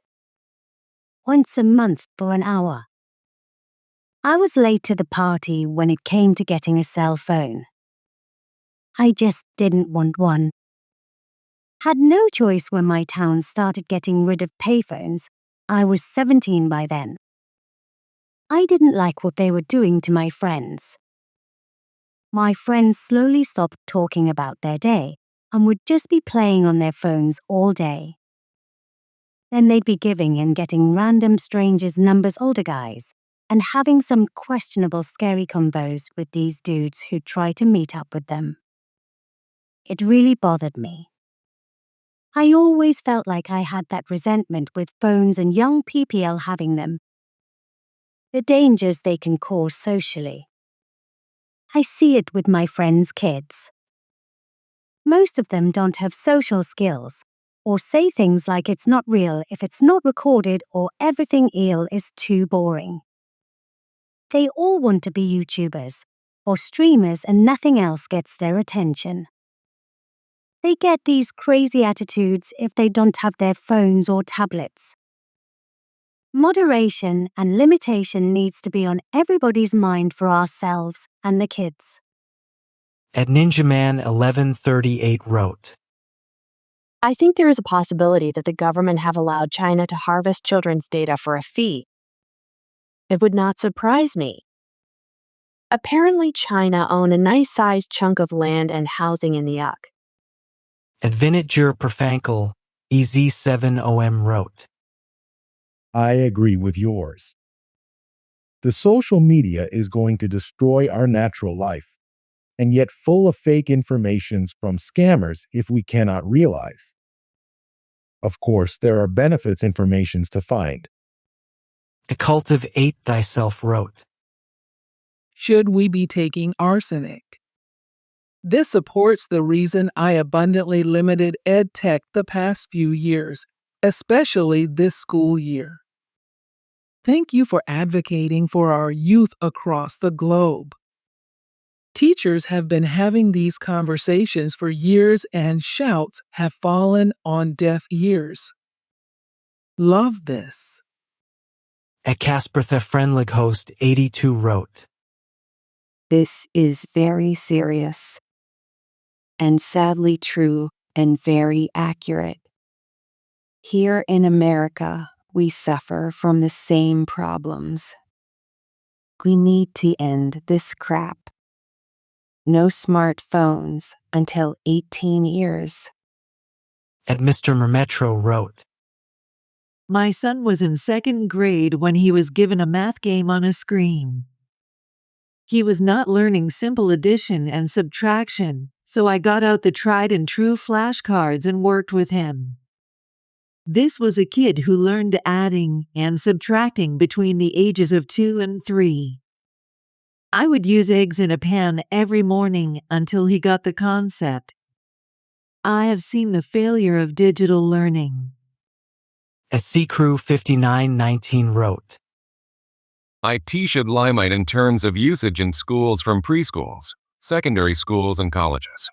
Once a month for an hour. I was late to the party when it came to getting a cell phone. I just didn't want one. Had no choice when my town started getting rid of payphones. I was 17 by then. I didn't like what they were doing to my friends. My friends slowly stopped talking about their day and would just be playing on their phones all day. Then they'd be giving and getting random strangers' numbers, older guys, and having some questionable scary convos with these dudes who try to meet up with them. It really bothered me. I always felt like I had that resentment with phones and young PPL having them. The dangers they can cause socially. I see it with my friends' kids. Most of them don't have social skills, or say things like it's not real if it's not recorded, or everything else is too boring. They all want to be YouTubers or streamers and nothing else gets their attention. They get these crazy attitudes if they don't have their phones or tablets. Moderation and limitation needs to be on everybody's mind for ourselves and the kids. At Ninjaman 11:38 wrote, I think there is a possibility that the government have allowed China to harvest children's data for a fee. It would not surprise me. Apparently, China own a nice-sized chunk of land and housing in the UC. Advinitjur Perfankel, EZ7OM wrote. I agree with yours. The social media is going to destroy our natural life, and yet full of fake informations from scammers if we cannot realize. Of course, there are benefits informations to find. A cult of Ate Thyself wrote. Should we be taking arsenic? This supports the reason I abundantly limited EdTech the past few years, especially this school year. Thank you for advocating for our youth across the globe. Teachers have been having these conversations for years and shouts have fallen on deaf ears. Love this. A Caspertha Friendlig host 82 wrote. This is very serious and sadly true and very accurate. Here in America, we suffer from the same problems. We need to end this crap. No smartphones until 18 years. And Mr. Mermetro wrote. My son was in 2nd grade when he was given a math game on a screen. He was not learning simple addition and subtraction, so I got out the tried and true flashcards and worked with him. This was a kid who learned adding and subtracting between the ages of 2 and 3. I would use eggs in a pan every morning until he got the concept. I have seen the failure of digital learning. A Crew 5919 wrote. IT should limit in terms of usage in schools from preschools, secondary schools, and colleges.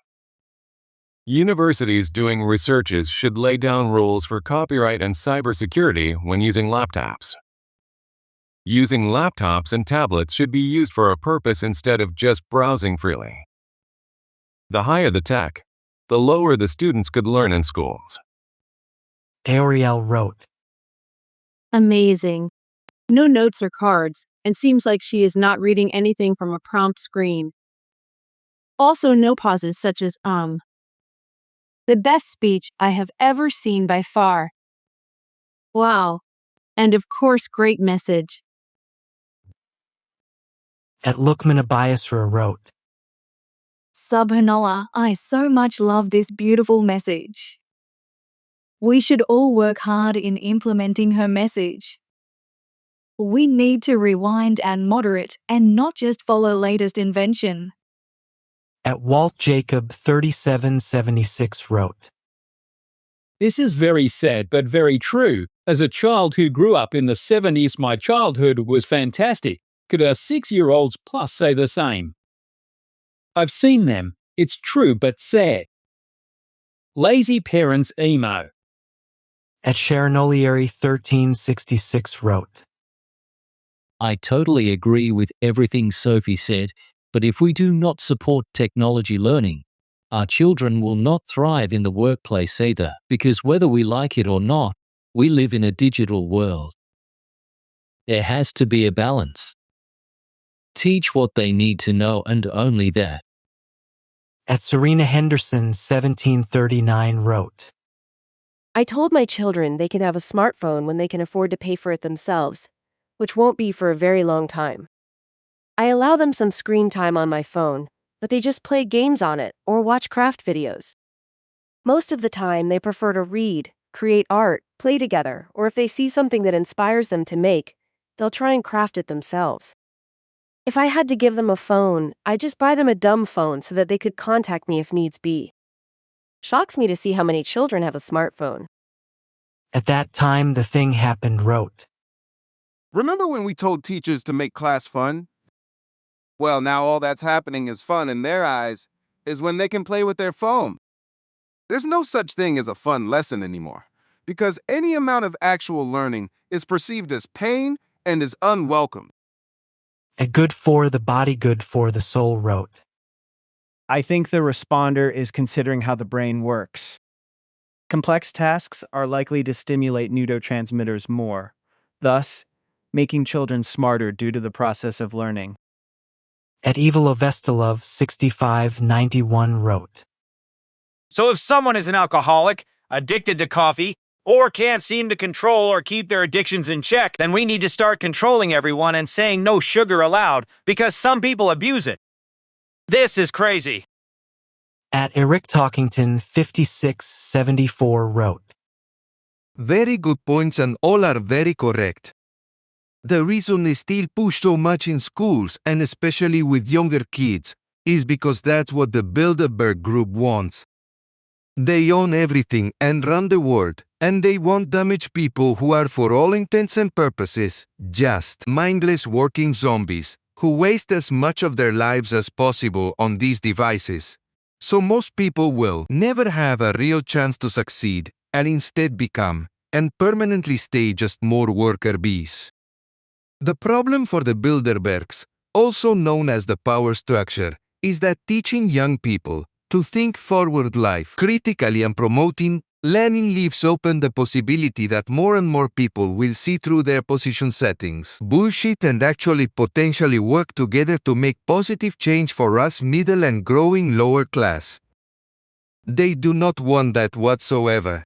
Universities doing researches should lay down rules for copyright and cybersecurity when using laptops. Using laptops and tablets should be used for a purpose instead of just browsing freely. The higher the tech, the lower the students could learn in schools. Ariel wrote. Amazing. No notes or cards, and seems like she is not reading anything from a prompt screen. Also, no pauses such as The best speech I have ever seen by far. Wow. And of course, great message. At Lukman Abayasra wrote. Subhanallah, I so much love this beautiful message. We should all work hard in implementing her message. We need to rewind and moderate and not just follow latest invention. At Walt Jacob 3776 wrote. This is very sad but very true. As a child who grew up in the 70s, my childhood was fantastic. Could our 6-year-olds plus say the same? I've seen them. It's true but sad. Lazy parents emo. At Sharonolieri 1366 wrote. I totally agree with everything Sophie said, but if we do not support technology learning, our children will not thrive in the workplace either, because whether we like it or not, we live in a digital world. There has to be a balance. Teach what they need to know and only that. At Serena Henderson 1739 wrote. I told my children they can have a smartphone when they can afford to pay for it themselves, which won't be for a very long time. I allow them some screen time on my phone, but they just play games on it or watch craft videos. Most of the time, they prefer to read, create art, play together, or if they see something that inspires them to make, they'll try and craft it themselves. If I had to give them a phone, I'd just buy them a dumb phone so that they could contact me if needs be. Shocks me to see how many children have a smartphone. At that time, the thing happened wrote. Remember when we told teachers to make class fun? Well, now all that's happening is fun in their eyes is when they can play with their phone. There's no such thing as a fun lesson anymore, because any amount of actual learning is perceived as pain and is unwelcome. A good for the body, good for the soul wrote. I think the responder is considering how the brain works. Complex tasks are likely to stimulate neurotransmitters more, thus, making children smarter due to the process of learning. At Evila Vestilov 6591 wrote, So if someone is an alcoholic, addicted to coffee, or can't seem to control or keep their addictions in check, then we need to start controlling everyone and saying no sugar allowed, because some people abuse it. This is crazy. At Eric Talkington 5674 wrote, Very good points and all are very correct. The reason they still push so much in schools, and especially with younger kids, is because that's what the Bilderberg Group wants. They own everything and run the world, and they won't damage people who are, for all intents and purposes, just mindless working zombies who waste as much of their lives as possible on these devices. So most people will never have a real chance to succeed and instead become and permanently stay just more worker bees. The problem for the Bilderbergs, also known as the power structure, is that teaching young people to think forward life critically and promoting learning leaves open the possibility that more and more people will see through their position settings, bullshit, and actually potentially work together to make positive change for us middle and growing lower class. They do not want that whatsoever.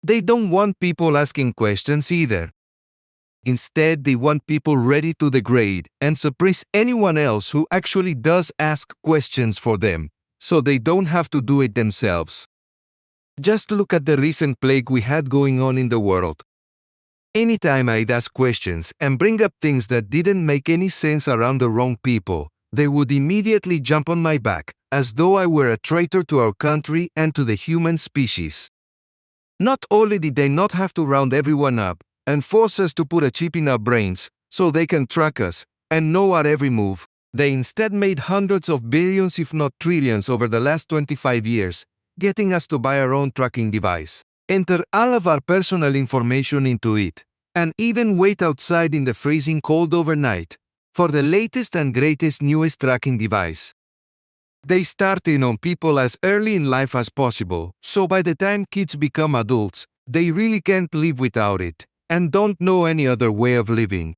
They don't want people asking questions either. Instead, they want people ready to degrade and suppress anyone else who actually does ask questions for them, so they don't have to do it themselves. Just look at the recent plague we had going on in the world. Anytime I'd ask questions and bring up things that didn't make any sense around the wrong people, they would immediately jump on my back, as though I were a traitor to our country and to the human species. Not only did they not have to round everyone up and force us to put a chip in our brains so they can track us and know our every move, they instead made hundreds of billions if not trillions over the last 25 years, getting us to buy our own tracking device, enter all of our personal information into it, and even wait outside in the freezing cold overnight for the latest and greatest newest tracking device. They start in on people as early in life as possible, so by the time kids become adults, they really can't live without it, and don't know any other way of living.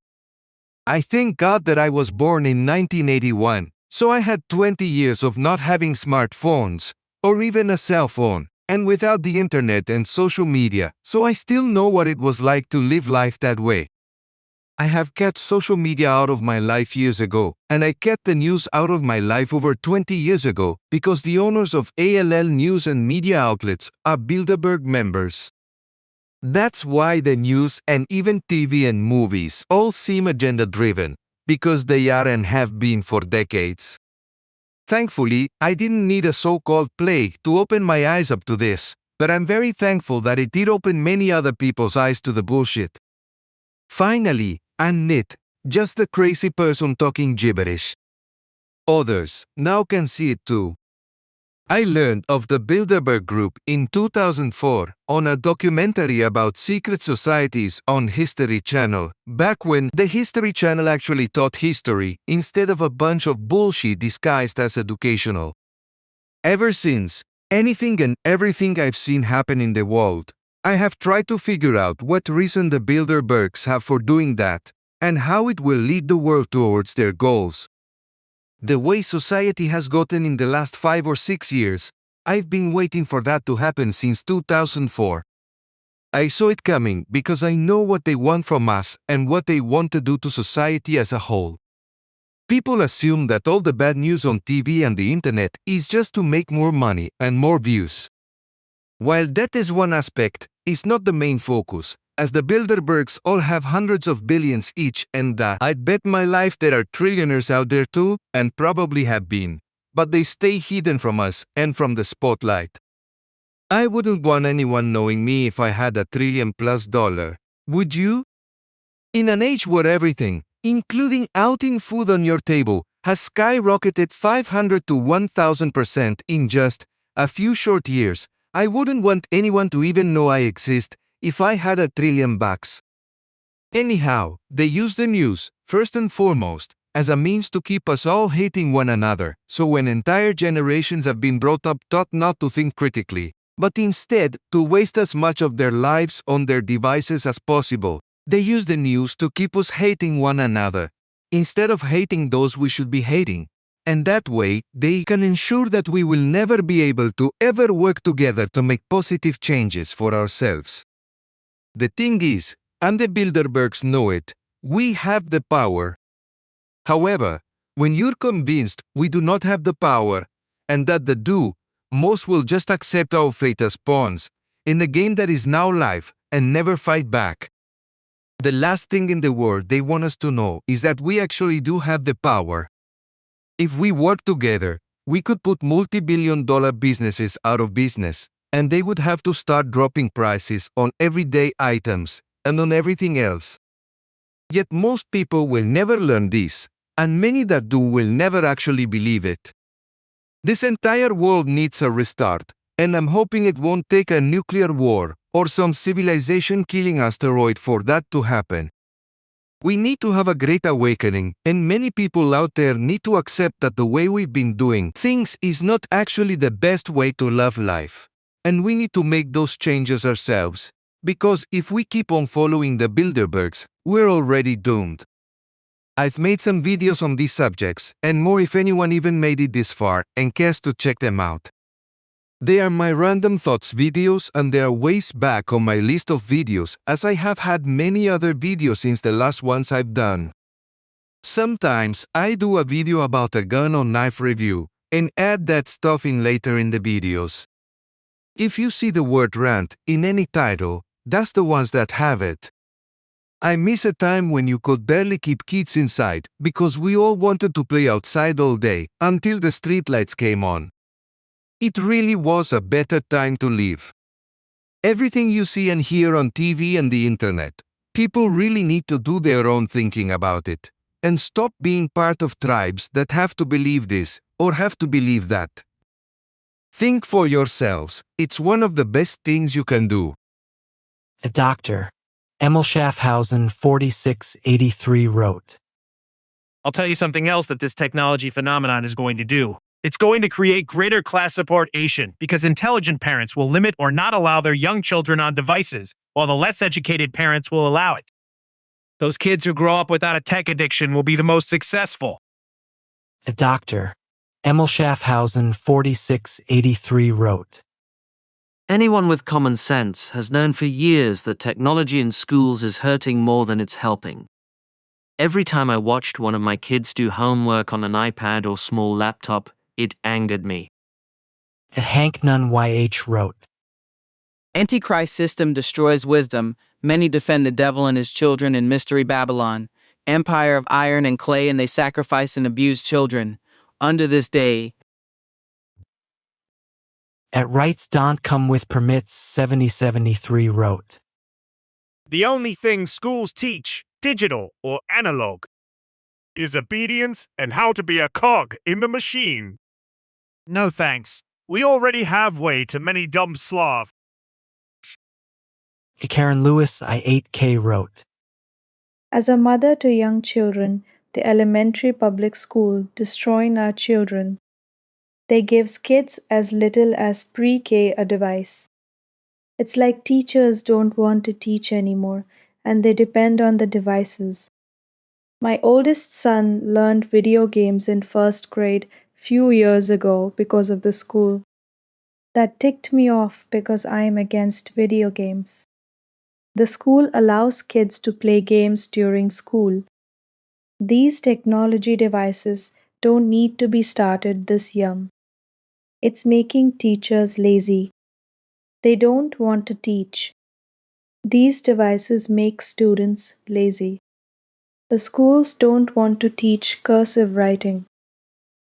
I thank God that I was born in 1981, so I had 20 years of not having smartphones, or even a cell phone, and without the internet and social media, so I still know what it was like to live life that way. I have kept social media out of my life years ago, and I kept the news out of my life over 20 years ago because the owners of ALL news and media outlets are Bilderberg members. That's why the news and even TV and movies all seem agenda-driven, because they are and have been for decades. Thankfully, I didn't need a so-called plague to open my eyes up to this, but I'm very thankful that it did open many other people's eyes to the bullshit. Finally, I'm not just the crazy person talking gibberish. Others now can see it too. I learned of the Bilderberg Group in 2004 on a documentary about secret societies on History Channel, back when the History Channel actually taught history instead of a bunch of bullshit disguised as educational. Ever since, anything and everything I've seen happen in the world, I have tried to figure out what reason the Bilderbergs have for doing that, and how it will lead the world towards their goals. The way society has gotten in the last 5 or 6 years, I've been waiting for that to happen since 2004. I saw it coming because I know what they want from us and what they want to do to society as a whole. People assume that all the bad news on TV and the internet is just to make more money and more views. While that is one aspect, it's not the main focus, as the Bilderbergs all have hundreds of billions each, and I'd bet my life there are trillionaires out there too, and probably have been. But they stay hidden from us and from the spotlight. I wouldn't want anyone knowing me if I had $1 trillion+, would you? In an age where everything, including outing food on your table, has skyrocketed 500 to 1000% in just a few short years, I wouldn't want anyone to even know I exist if I had $1 trillion. Anyhow, they use the news, first and foremost, as a means to keep us all hating one another, so when entire generations have been brought up taught not to think critically, But instead, to waste as much of their lives on their devices as possible, they use the news to keep us hating one another, instead of hating those we should be hating. And that way, they can ensure that we will never be able to ever work together to make positive changes for ourselves. The thing is, and the Bilderbergs know it, we have the power. However, when you're convinced we do not have the power, and that the do, most will just accept our fate as pawns, in a game that is now live, and never fight back. The last thing in the world they want us to know is that we actually do have the power. If we work together, we could put multi-billion-dollar businesses out of business, and they would have to start dropping prices on everyday items and on everything else. Yet most people will never learn this, and many that do will never actually believe it. This entire world needs a restart, and I'm hoping it won't take a nuclear war or some civilization-killing asteroid for that to happen. We need to have a great awakening, and many people out there need to accept that the way we've been doing things is not actually the best way to love life. And we need to make those changes ourselves, because if we keep on following the Bilderbergs, we're already doomed. I've made some videos on these subjects, and more if anyone even made it this far and cares to check them out. They are my random thoughts videos, and they are ways back on my list of videos, as I have had many other videos since the last ones I've done. Sometimes I do a video about a gun or knife review and add that stuff in later in the videos. If you see the word rant in any title, that's the ones that have it. I miss a time when you could barely keep kids inside because we all wanted to play outside all day until the streetlights came on. It really was a better time to live. Everything you see and hear on TV and the internet, people really need to do their own thinking about it and stop being part of tribes that have to believe this or have to believe that. Think for yourselves. It's one of the best things you can do. A doctor, Emil Schaffhausen, 4683, wrote, I'll tell you something else that this technology phenomenon is going to do. It's going to create greater class separation because intelligent parents will limit or not allow their young children on devices, while the less educated parents will allow it. Those kids who grow up without a tech addiction will be the most successful. A doctor, Emil Schaffhausen, 4683, wrote, Anyone with common sense has known for years that technology in schools is hurting more than it's helping. Every time I watched one of my kids do homework on an iPad or small laptop, it angered me. A Hank Nunn YH wrote, Antichrist system destroys wisdom. Many defend the devil and his children in Mystery Babylon. Empire of iron and clay, and they sacrifice and abuse children. Under this day, At rights don't come with permits, 7073 wrote, The only thing schools teach, digital or analog, is obedience and how to be a cog in the machine. No thanks. We already have way too many dumb Slav. A Karen Lewis, I8K, wrote, As a mother to young children, the elementary public school destroying our children. They gives kids as little as pre-K a device. It's like teachers don't want to teach anymore, and they depend on the devices. My oldest son learned video games in first grade few years ago because of the school. That ticked me off because I am against video games. The school allows kids to play games during school. These technology devices don't need to be started this young. It's making teachers lazy. They don't want to teach. These devices make students lazy. The schools don't want to teach cursive writing.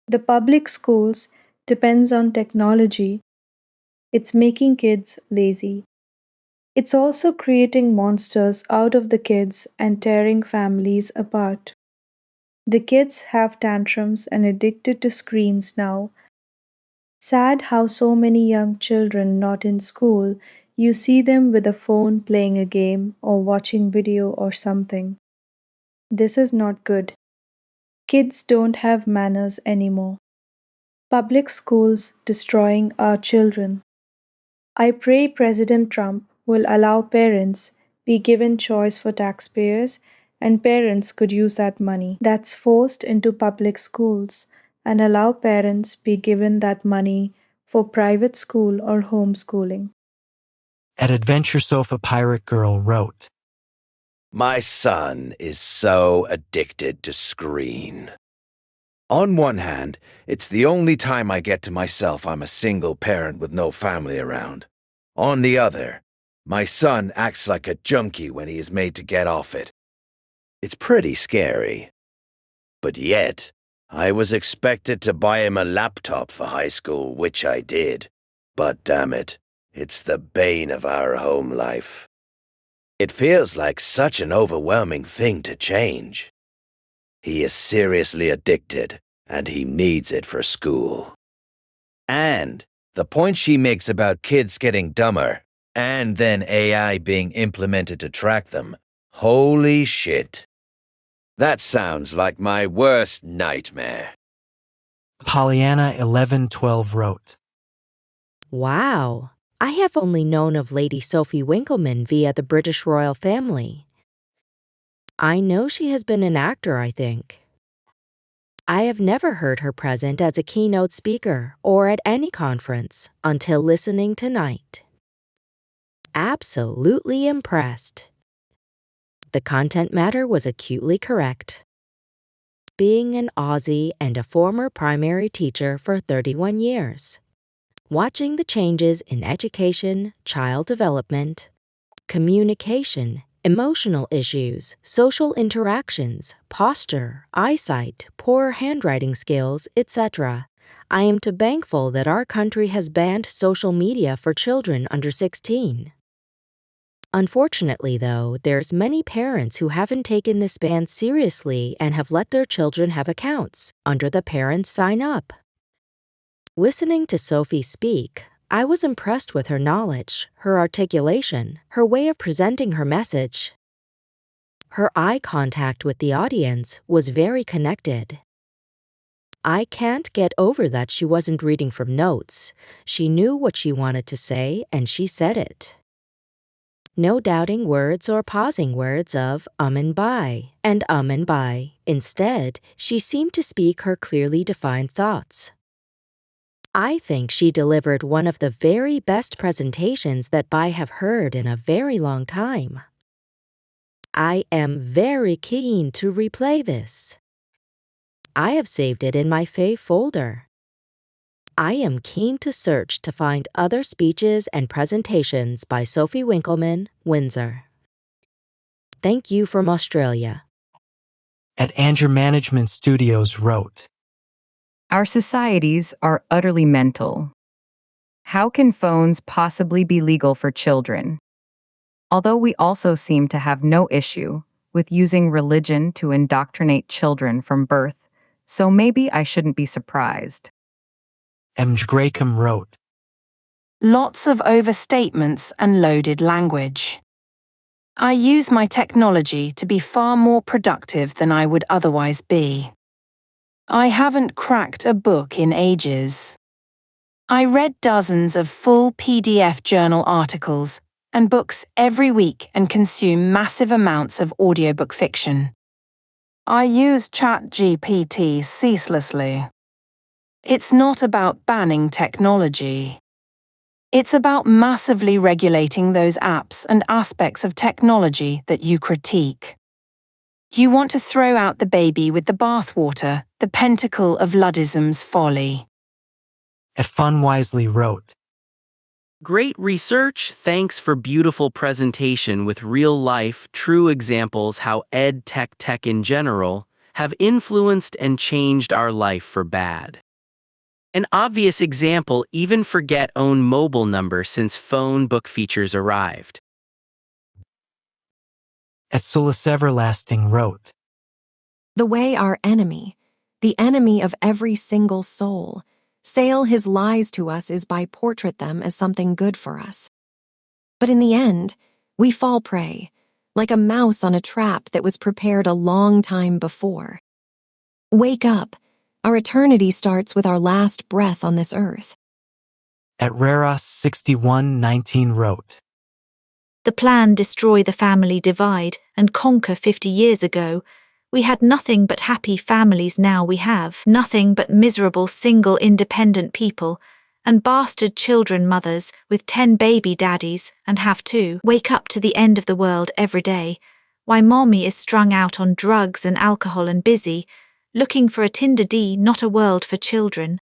The public schools depends on technology. It's making kids lazy. It's also creating monsters out of the kids and tearing families apart. The kids have tantrums and addicted to screens now. Sad how so many young children not in school, you see them with a phone playing a game or watching video or something. This is not good. Kids don't have manners anymore. Public schools destroying our children. I pray President Trump will allow parents be given choice for taxpayers and parents could use that money that's forced into public schools and allow parents be given that money for private school or homeschooling. At Adventure Sofa Pirate Girl wrote, My son is so addicted to screen. On one hand, it's the only time I get to myself. I'm a single parent with no family around. On the other, my son acts like a junkie when he is made to get off it. It's pretty scary. But yet, I was expected to buy him a laptop for high school, which I did. But damn it, it's the bane of our home life. It feels like such an overwhelming thing to change. He is seriously addicted, and he needs it for school. And the point she makes about kids getting dumber, and then AI being implemented to track them, holy shit. That sounds like my worst nightmare. Pollyanna 1112 wrote, Wow, I have only known of Lady Sophie Winkleman via the British royal family. I know she has been an actor, I think. I have never heard her present as a keynote speaker or at any conference until listening tonight. Absolutely impressed. The content matter was acutely correct. Being an Aussie and a former primary teacher for 31 years, watching the changes in education, child development, communication, emotional issues, social interactions, posture, eyesight, poor handwriting skills, etc. I am too thankful that our country has banned social media for children under 16. Unfortunately, though, there's many parents who haven't taken this ban seriously and have let their children have accounts under the Parents Sign Up. Listening to Sophie speak, I was impressed with her knowledge, her articulation, her way of presenting her message. Her eye contact with the audience was very connected. I can't get over that she wasn't reading from notes. She knew what she wanted to say and she said it. No doubting words or pausing words of and by and and by. Instead, she seemed to speak her clearly defined thoughts. I think she delivered one of the very best presentations that I have heard in a very long time. I am very keen to replay this. I have saved it in my fave folder. I am keen to search to find other speeches and presentations by Sophie Winkleman, Windsor. Thank you from Australia. At Anger Management Studios wrote, Our societies are utterly mental. How can phones possibly be legal for children? Although we also seem to have no issue with using religion to indoctrinate children from birth, so maybe I shouldn't be surprised. M. Gracom wrote, Lots of overstatements and loaded language. I use my technology to be far more productive than I would otherwise be. I haven't cracked a book in ages. I read dozens of full PDF journal articles and books every week and consume massive amounts of audiobook fiction. I use ChatGPT ceaselessly. It's not about banning technology. It's about massively regulating those apps and aspects of technology that you critique. You want to throw out the baby with the bathwater, the pentacle of Luddism's folly. At Fun Wisely wrote, Great research, thanks for beautiful presentation with real-life, true examples how EdTech in general have influenced and changed our life for bad. An obvious example, even forget own mobile number since phone book features arrived. At Solus Everlasting wrote, The way our enemy, the enemy of every single soul, sail his lies to us is by portrait them as something good for us. But in the end, we fall prey, like a mouse on a trap that was prepared a long time before. Wake up. Our eternity starts with our last breath on this earth. Herrera 6119 wrote, The plan Destroy the Family Divide and Conquer 50 years ago, we had nothing but happy families. Now we have nothing but miserable single independent people and bastard children mothers with 10 baby daddies and have to wake up to the end of the world every day. Why mommy is strung out on drugs and alcohol and busy, looking for a Tinder D, not a world for children.